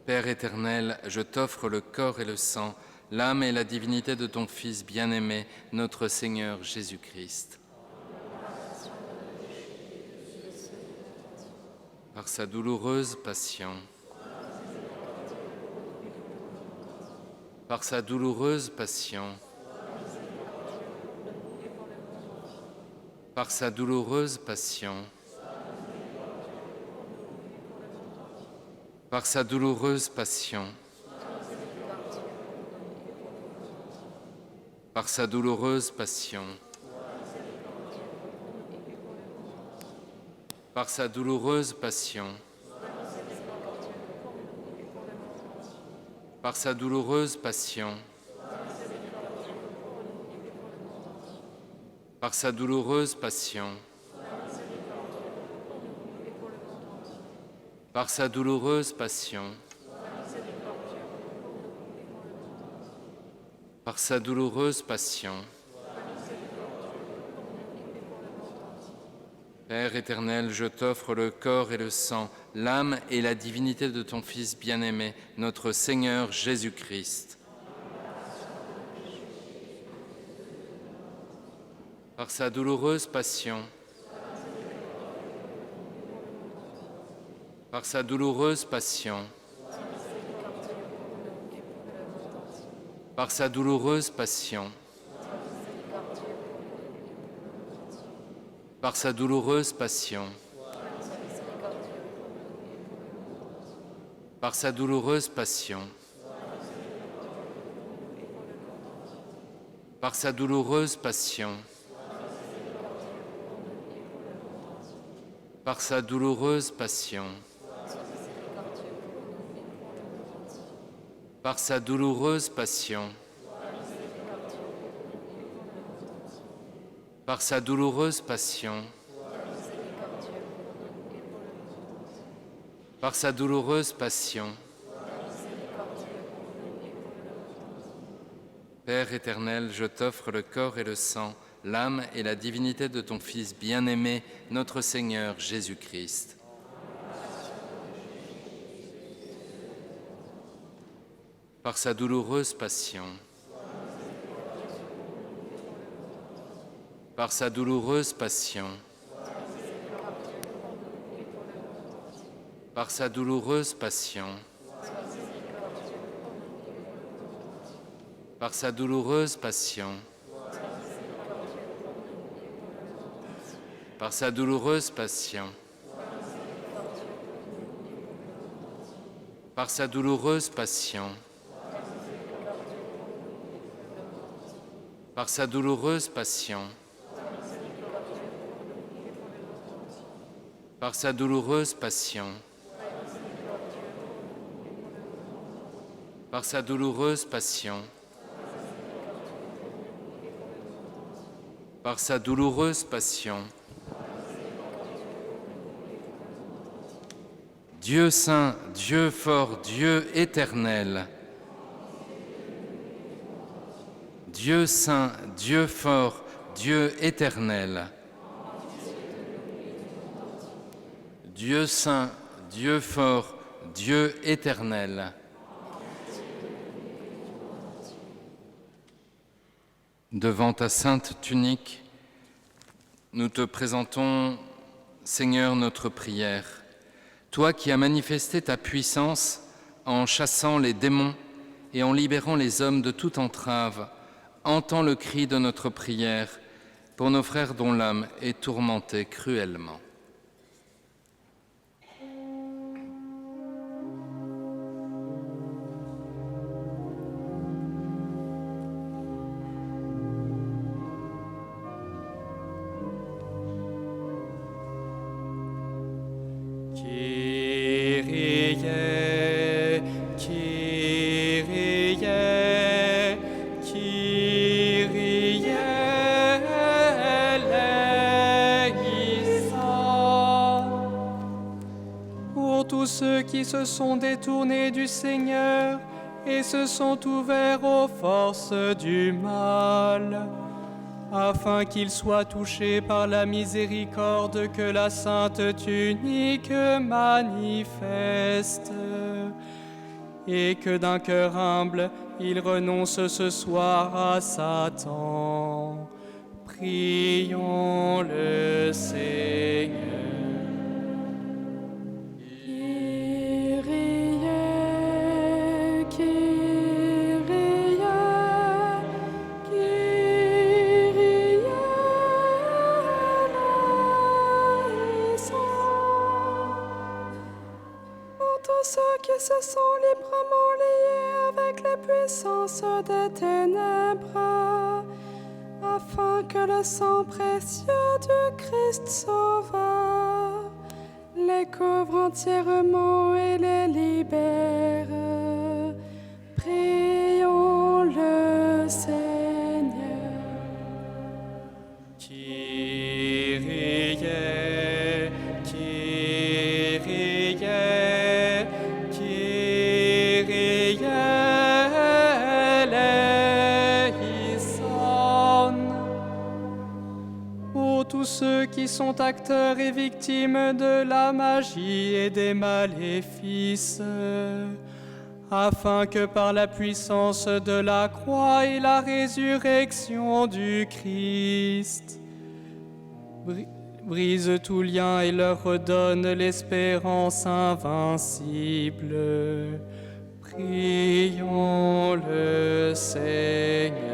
Père éternel, je t'offre le corps et le sang, l'âme et la divinité de ton Fils bien-aimé, notre Seigneur Jésus-Christ. Par sa douloureuse passion, par sa douloureuse passion, par sa douloureuse passion, par sa douloureuse passion, par sa douloureuse passion, par sa douloureuse passion, par sa douloureuse passion, par sa douloureuse passion, par sa douloureuse passion, par sa douloureuse passion. Père éternel, je t'offre le corps et le sang, l'âme et la divinité de ton Fils bien-aimé, notre Seigneur Jésus-Christ. Par sa douloureuse passion, par sa douloureuse passion, par sa douloureuse passion, par sa douloureuse passion, par sa douloureuse passion, par sa douloureuse passion, par sa douloureuse passion, par sa douloureuse passion, par sa douloureuse passion, par sa douloureuse passion. Père éternel, je t'offre le corps et le sang, l'âme et la divinité de ton Fils bien-aimé, notre Seigneur Jésus-Christ. Par sa douloureuse passion, par sa douloureuse passion, par sa douloureuse passion, par sa douloureuse passion, par sa douloureuse passion, par sa douloureuse passion, par sa douloureuse passion, par sa douloureuse passion, par sa douloureuse passion, par sa douloureuse passion. Dieu saint, Dieu fort, Dieu éternel. Dieu saint, Dieu fort, Dieu éternel. Dieu saint, Dieu fort, Dieu éternel. Devant ta sainte tunique, nous te présentons, Seigneur, notre prière. Toi qui as manifesté ta puissance en chassant les démons et en libérant les hommes de toute entrave, entends le cri de notre prière pour nos frères dont l'âme est tourmentée cruellement. Ceux qui se sont détournés du Seigneur et se sont ouverts aux forces du mal, afin qu'ils soient touchés par la miséricorde que la sainte tunique manifeste, et que d'un cœur humble, ils renoncent ce soir à Satan. Prions le Seigneur. Ceux qui se sont librement liés avec les puissances des ténèbres, afin que le sang précieux du Christ Sauveur les couvre entièrement et les libère. Prions le Seigneur. Kyrie, Kyrie, tous ceux qui sont acteurs et victimes de la magie et des maléfices, afin que par la puissance de la croix et la résurrection du Christ, brise tout lien et leur redonne l'espérance invincible. Prions le Seigneur.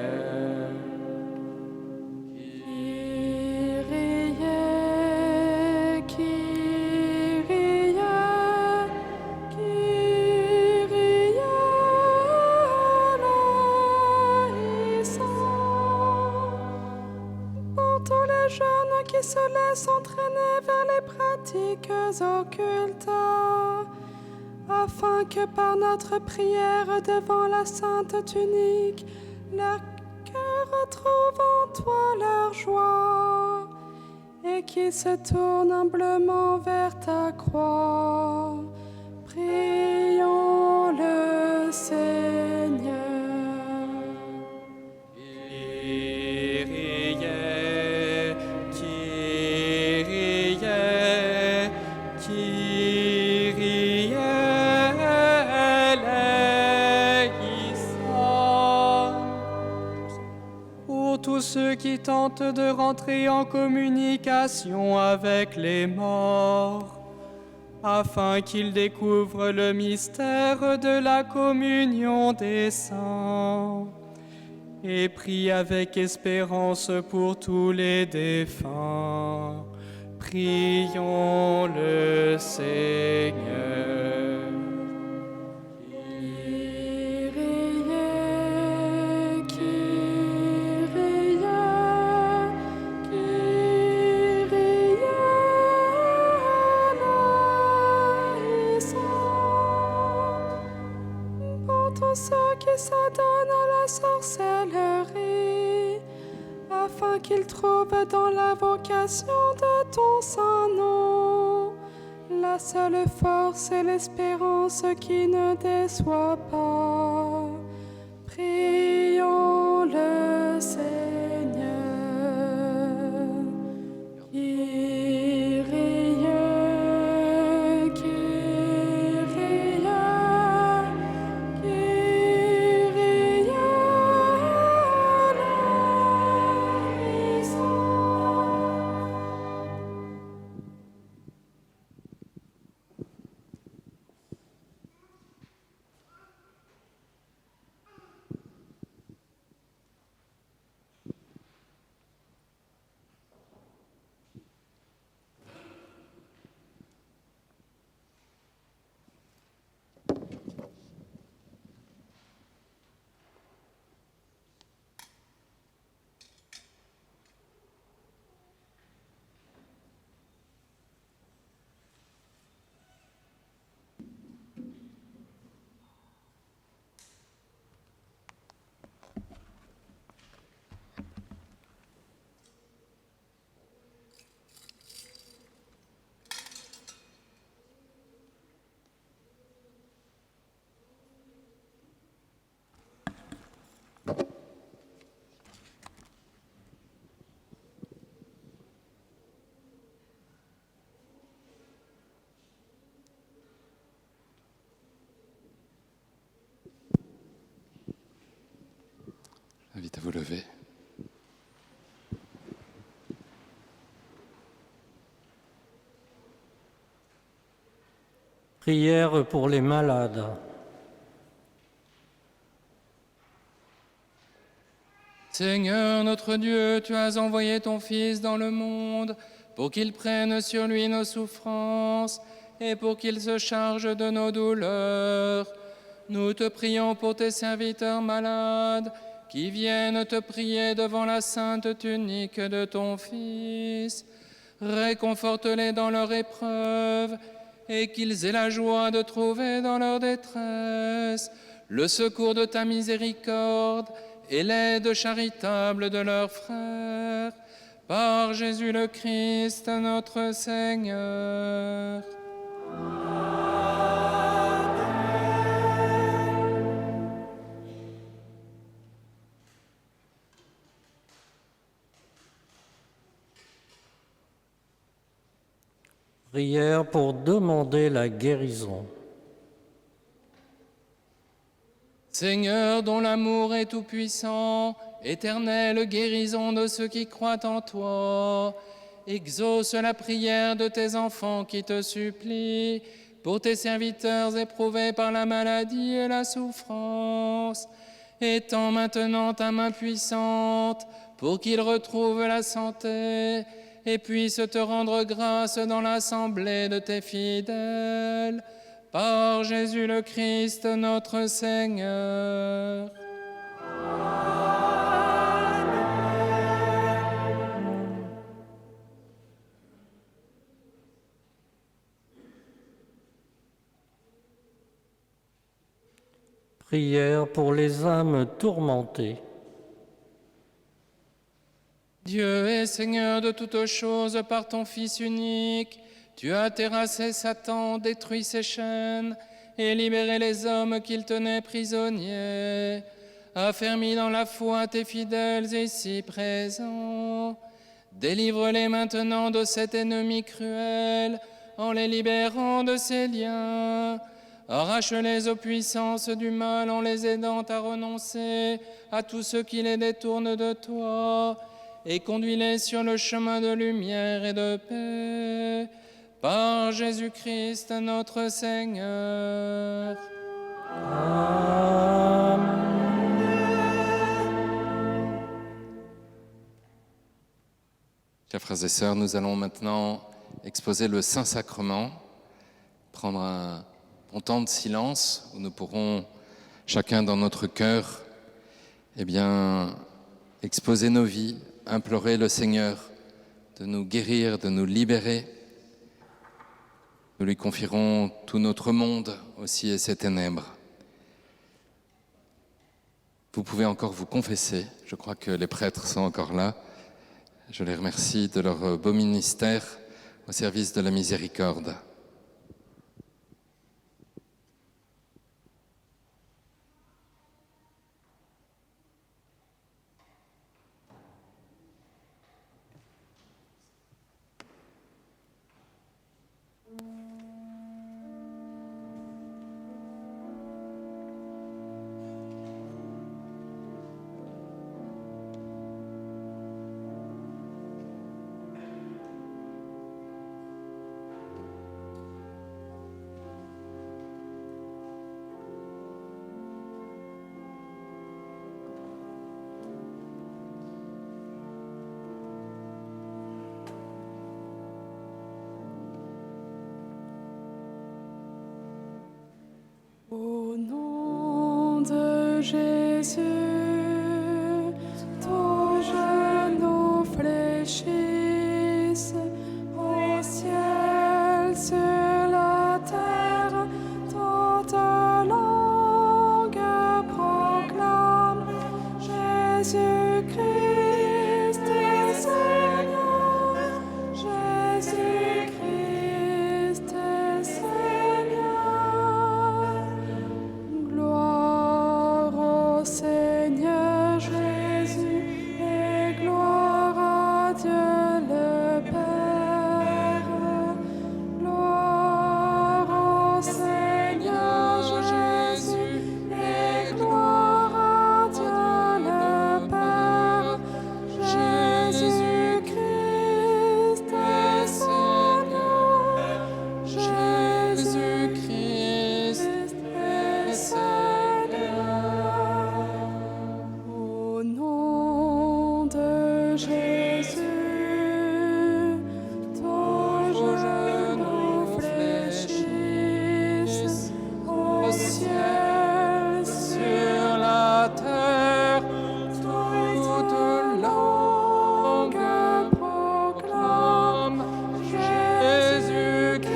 Qui se laissent entraîner vers les pratiques occultes, afin que par notre prière devant la sainte tunique, leur cœur retrouve en toi leur joie, et qu'ils se tournent humblement vers ta croix. Prions le Seigneur. ceux qui tentent de rentrer en communication avec les morts, afin qu'ils découvrent le mystère de la communion des saints, et prie avec espérance pour tous les défunts. Prions le Seigneur. Ceux qui s'adonnent à la sorcellerie, afin qu'ils trouvent dans la vocation de ton saint nom la seule force et l'espérance qui ne déçoit pas. Prions le Seigneur. Invite à vous lever. Prière pour les malades. Seigneur notre Dieu, tu as envoyé ton Fils dans le monde pour qu'il prenne sur lui nos souffrances et pour qu'il se charge de nos douleurs. Nous te prions pour tes serviteurs malades qui viennent te prier devant la sainte tunique de ton Fils. Réconforte-les dans leur épreuve et qu'ils aient la joie de trouver dans leur détresse le secours de ta miséricorde et l'aide charitable de leurs frères. Par Jésus le Christ, notre Seigneur. Prière pour demander la guérison. Seigneur, dont l'amour est tout-puissant, éternelle guérison de ceux qui croient en toi, exauce la prière de tes enfants qui te supplient, pour tes serviteurs éprouvés par la maladie et la souffrance. Étends maintenant ta main puissante pour qu'ils retrouvent la santé et puissent te rendre grâce dans l'assemblée de tes fidèles. Par Jésus le Christ, notre Seigneur. Prière pour les âmes tourmentées. Dieu est Seigneur de toutes choses par ton Fils unique. Tu as terrassé Satan, détruit ses chaînes et libéré les hommes qu'il tenait prisonniers. Affermis dans la foi tes fidèles ici présents. Délivre-les maintenant de cet ennemi cruel en les libérant de ses liens, Arrache-les aux puissances du mal en les aidant à renoncer à tout ce qui les détourne de toi, et conduis-les sur le chemin de lumière et de paix. Par Jésus-Christ notre Seigneur. Chers frères et sœurs, nous allons maintenant exposer le Saint-Sacrement, prendre un bon temps de silence où nous pourrons, chacun dans notre cœur, exposer nos vies, implorer le Seigneur de nous guérir, de nous libérer. Nous lui confierons tout notre monde aussi et ses ténèbres. Vous pouvez encore vous confesser, je crois que les prêtres sont encore là. Je les remercie de leur beau ministère au service de la miséricorde. Au nom de Jésus, tous genoux fléchissent, au ciel, sur la terre, toute langue proclame Jésus-Christ est Seigneur, Jésus-Christ est Seigneur. Gloire au Seigneur Jésus et gloire à Dieu le Père. Gloire au Seigneur Jésus et gloire à Dieu le Père. Jésus-Christ est Seigneur. Jésus-Christ est Seigneur. Au nom de Jésus, tous genoux fléchissent, au ciel, sur la terre, toute langue proclame Jésus-Christ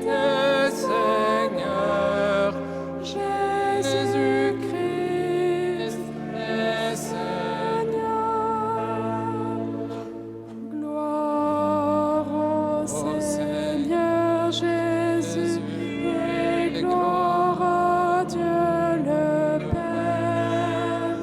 est Seigneur. Jésus-Christ est Seigneur. Gloire au Seigneur Jésus et gloire à Dieu le Père.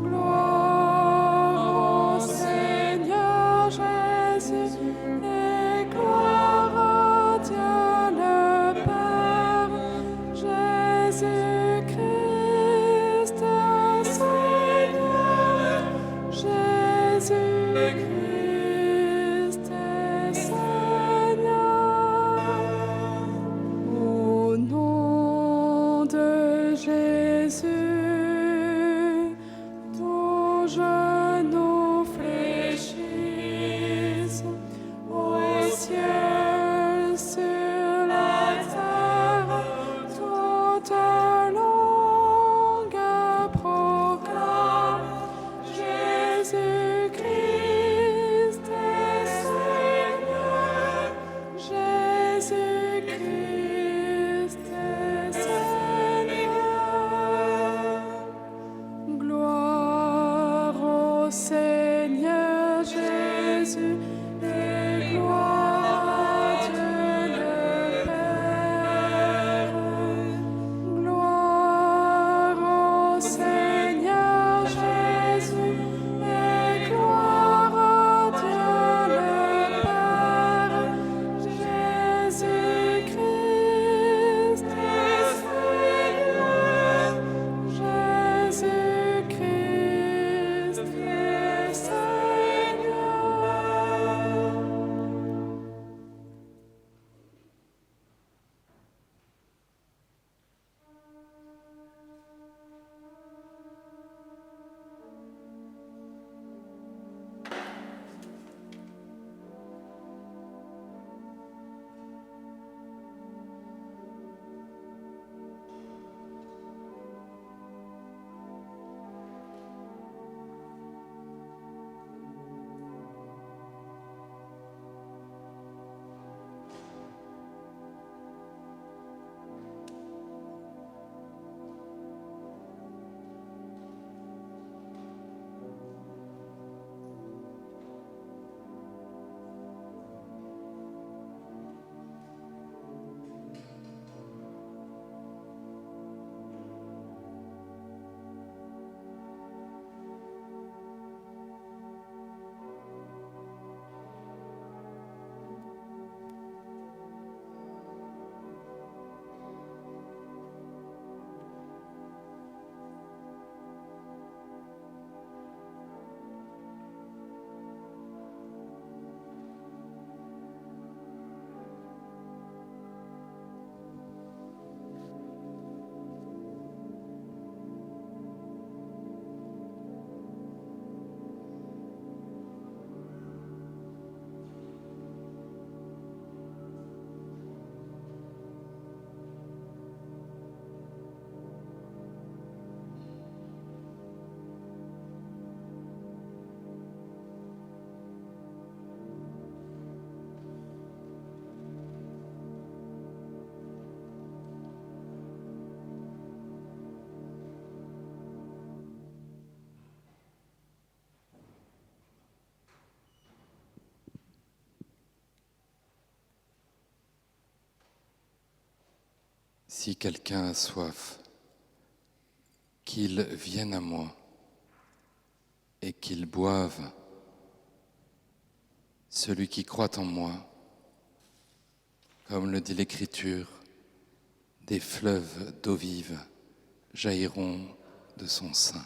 Gloire au Seigneur Jésus et gloire à Dieu le Père. Jésus-Christ est Seigneur. Jésus-Christ est Seigneur. Au nom de Jésus, tous genoux fléchissent, au ciel, sur la terre, toute langue proclame Jésus-Christ est Seigneur. Jésus-Christ est Seigneur. Si quelqu'un a soif, qu'il vienne à moi et qu'il boive. Celui qui croit en moi, comme le dit l'Écriture, des fleuves d'eau vive jailliront de son sein.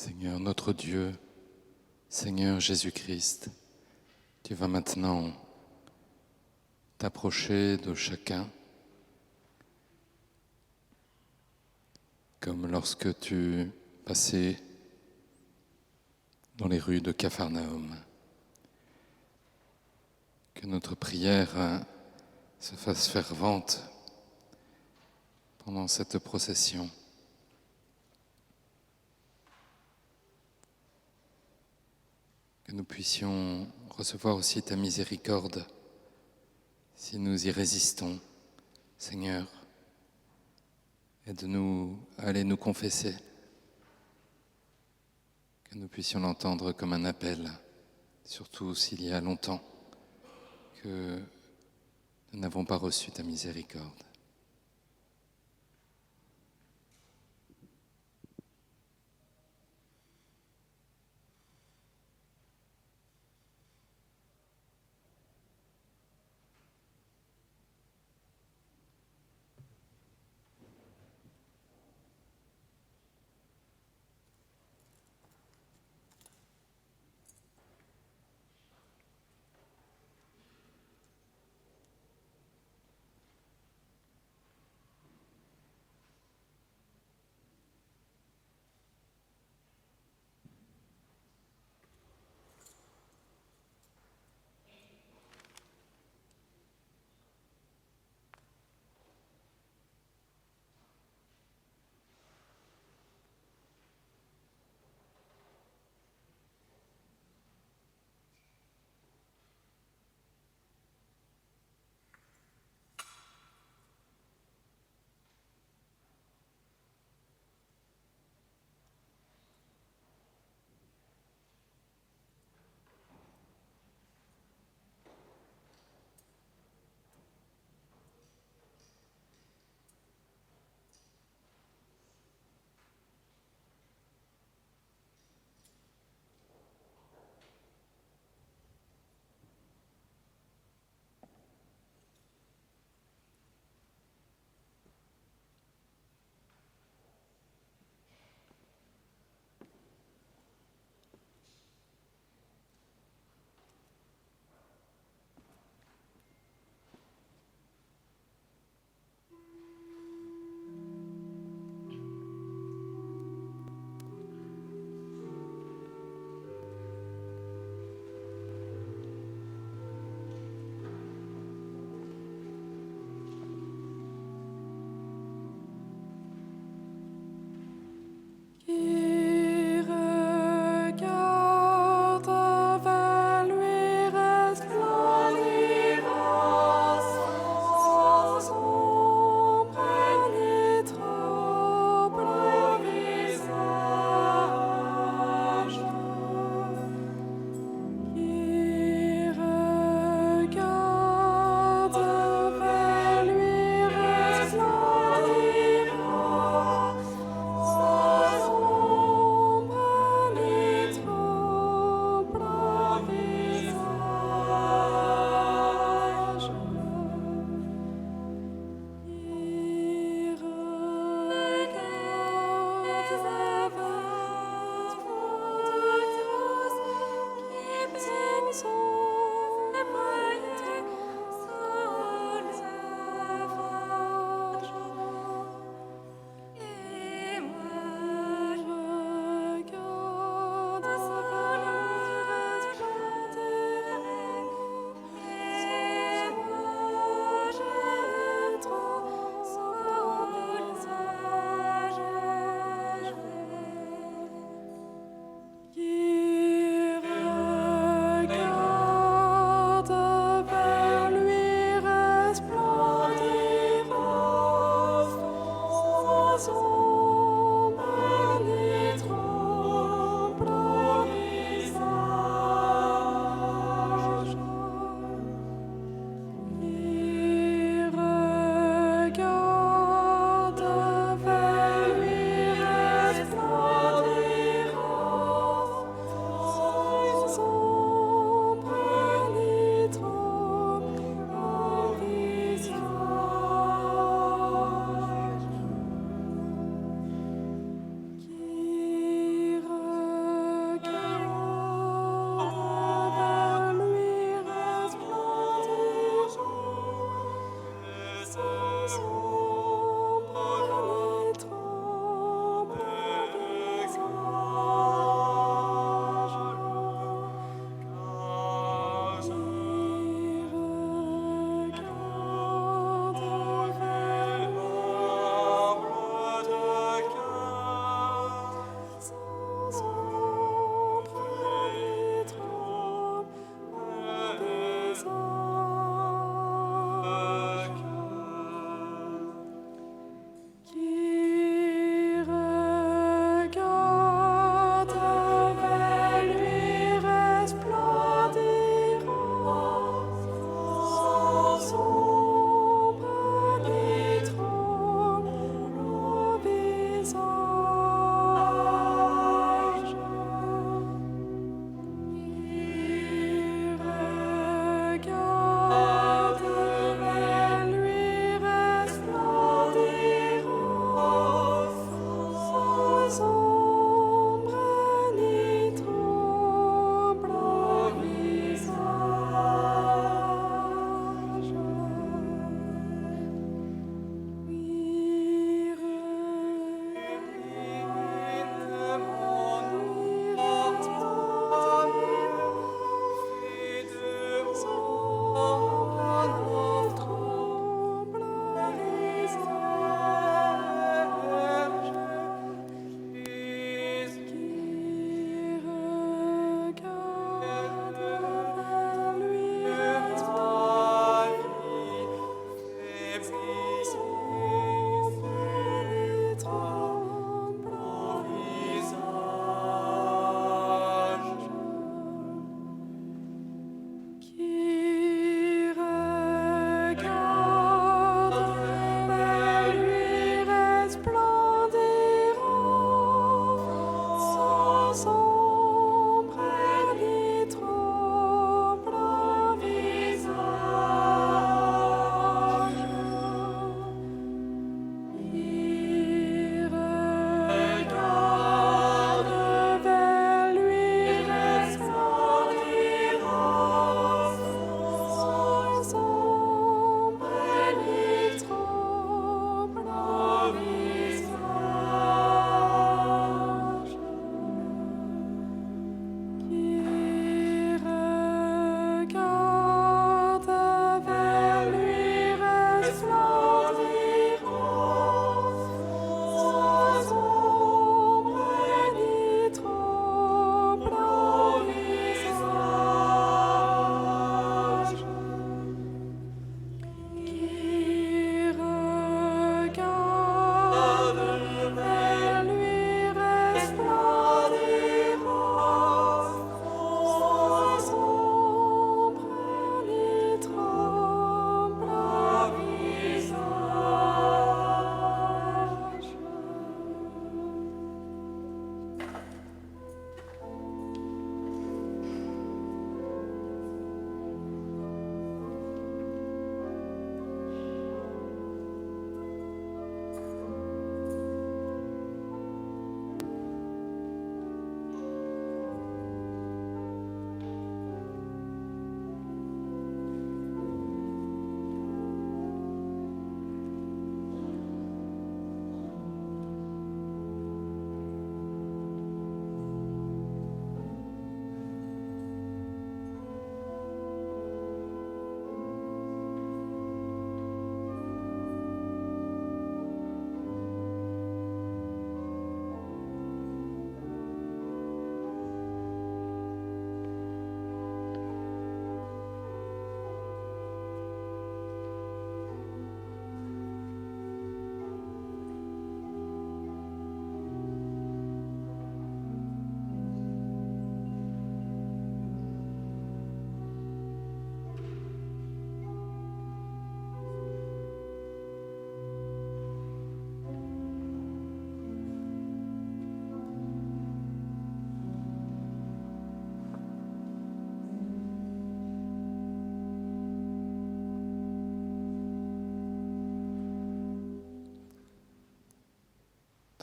Seigneur notre Dieu, Seigneur Jésus-Christ, tu vas maintenant t'approcher de chacun, comme lorsque tu passais dans les rues de Capharnaüm. Que notre prière se fasse fervente pendant cette procession. Que nous puissions recevoir aussi ta miséricorde si nous y résistons, Seigneur. Aide-nous à aller nous confesser, que nous puissions l'entendre comme un appel, surtout s'il y a longtemps que nous n'avons pas reçu ta miséricorde.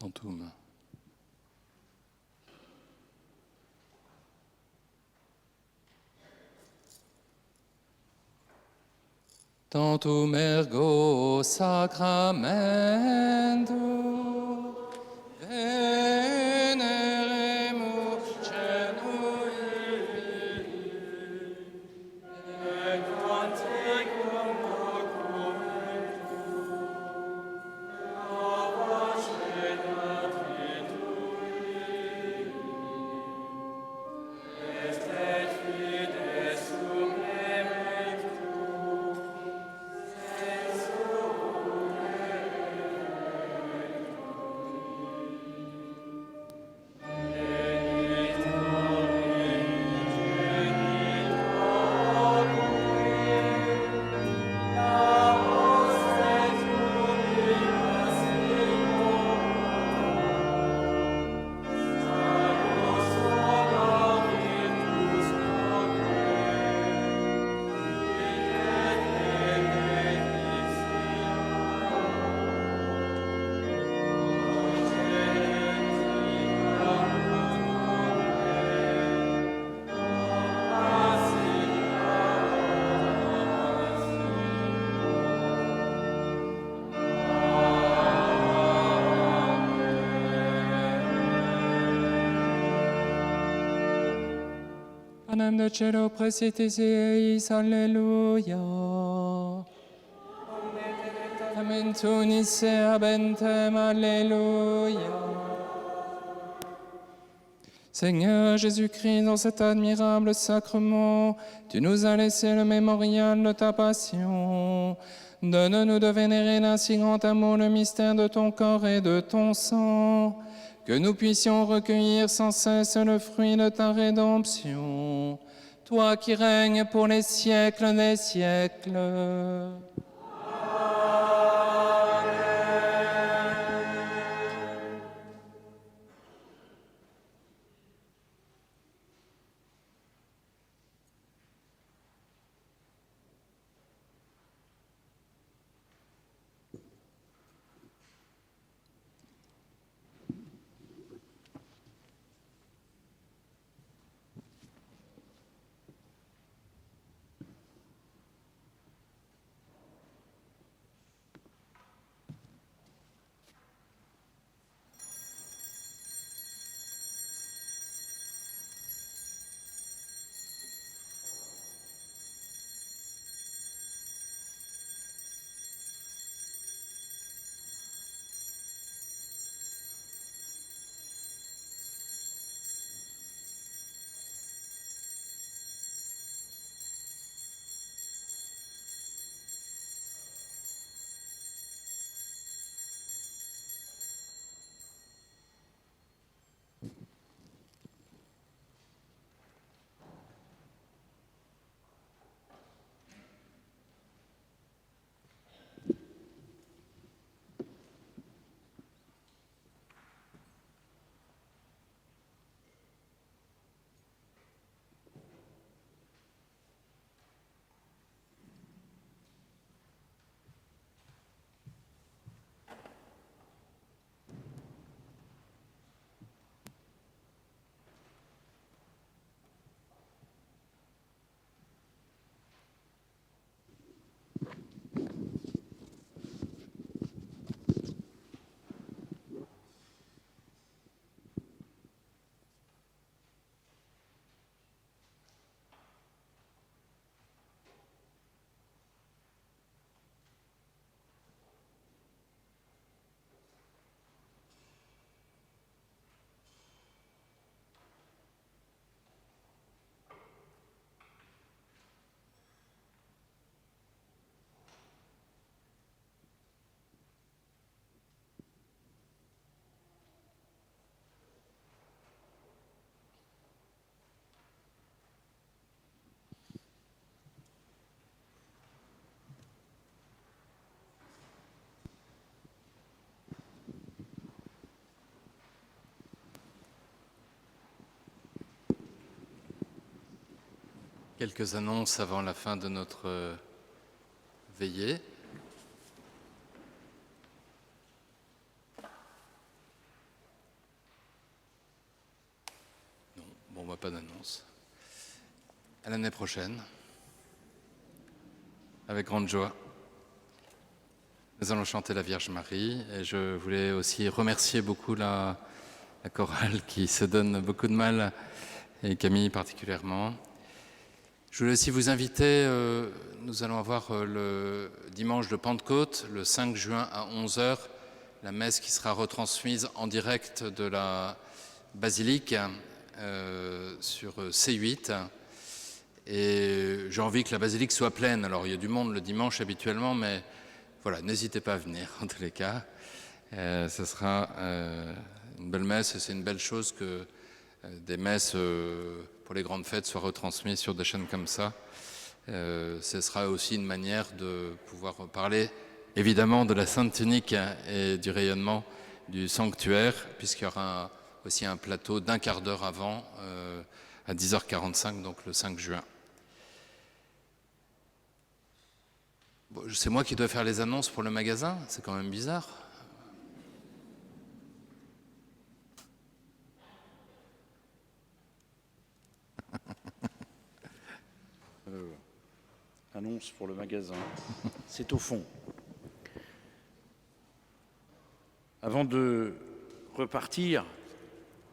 Tantum. Tantum ergo sacramentum veneremus cenui et quanticum documentum avascedat vitui est et fides supplementum Panem de cielo presitis eis, alleluia. Amen tunis habentem, alléluia. Seigneur Jésus-Christ, dans cet admirable sacrement, tu nous as laissé le mémorial de ta passion. Donne-nous de vénérer d'un si grand amour le mystère de ton corps et de ton sang, que nous puissions recueillir sans cesse le fruit de ta rédemption, toi qui règnes pour les siècles des siècles. Quelques annonces avant la fin de notre veillée. voit pas d'annonce. À l'année prochaine, avec grande joie. Nous allons chanter la Vierge Marie et je voulais aussi remercier beaucoup la chorale qui se donne beaucoup de mal, et Camille particulièrement. Je voulais aussi vous inviter, nous allons avoir le dimanche de Pentecôte, le 5 juin à 11h, la messe qui sera retransmise en direct de la basilique sur C8. Et j'ai envie que la basilique soit pleine. Alors il y a du monde le dimanche habituellement, mais voilà, n'hésitez pas à venir en tous les cas. Ce sera une belle messe et c'est une belle chose que des messes pour les grandes fêtes soient retransmises sur des chaînes comme ça. Ce sera aussi une manière de pouvoir parler évidemment de la Sainte Tunique et du rayonnement du sanctuaire, puisqu'il y aura aussi un plateau d'un quart d'heure avant, à 10h45, donc le 5 juin. Bon, c'est moi qui dois faire les annonces pour le magasin, c'est quand même bizarre. Annonce pour le magasin, c'est au fond. Avant de repartir,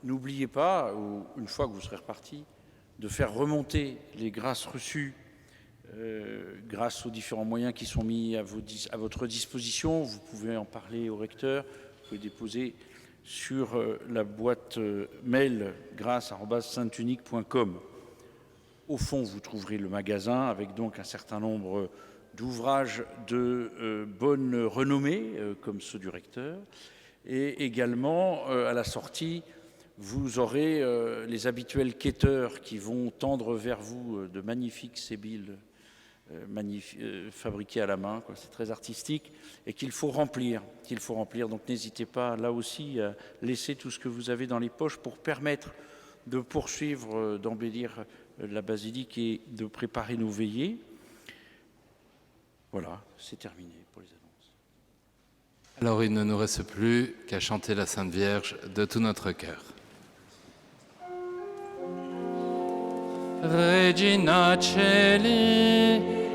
n'oubliez pas, ou une fois que vous serez reparti, de faire remonter les grâces reçues grâce aux différents moyens qui sont mis à votre disposition. Vous pouvez en parler au recteur, vous pouvez déposer sur la boîte mail grâce@saintunique.com. Au fond, vous trouverez le magasin avec donc un certain nombre d'ouvrages de bonne renommée, comme ceux du recteur. Et également, à la sortie, vous aurez les habituels quêteurs qui vont tendre vers vous de magnifiques sébiles fabriqués à la main. C'est très artistique et qu'il faut remplir. Donc n'hésitez pas, là aussi, à laisser tout ce que vous avez dans les poches pour permettre de poursuivre, d'embellir la basilique et de préparer nos veillées. Voilà, c'est terminé pour les annonces. Alors il ne nous reste plus qu'à chanter la Sainte Vierge de tout notre cœur. Regina Celi,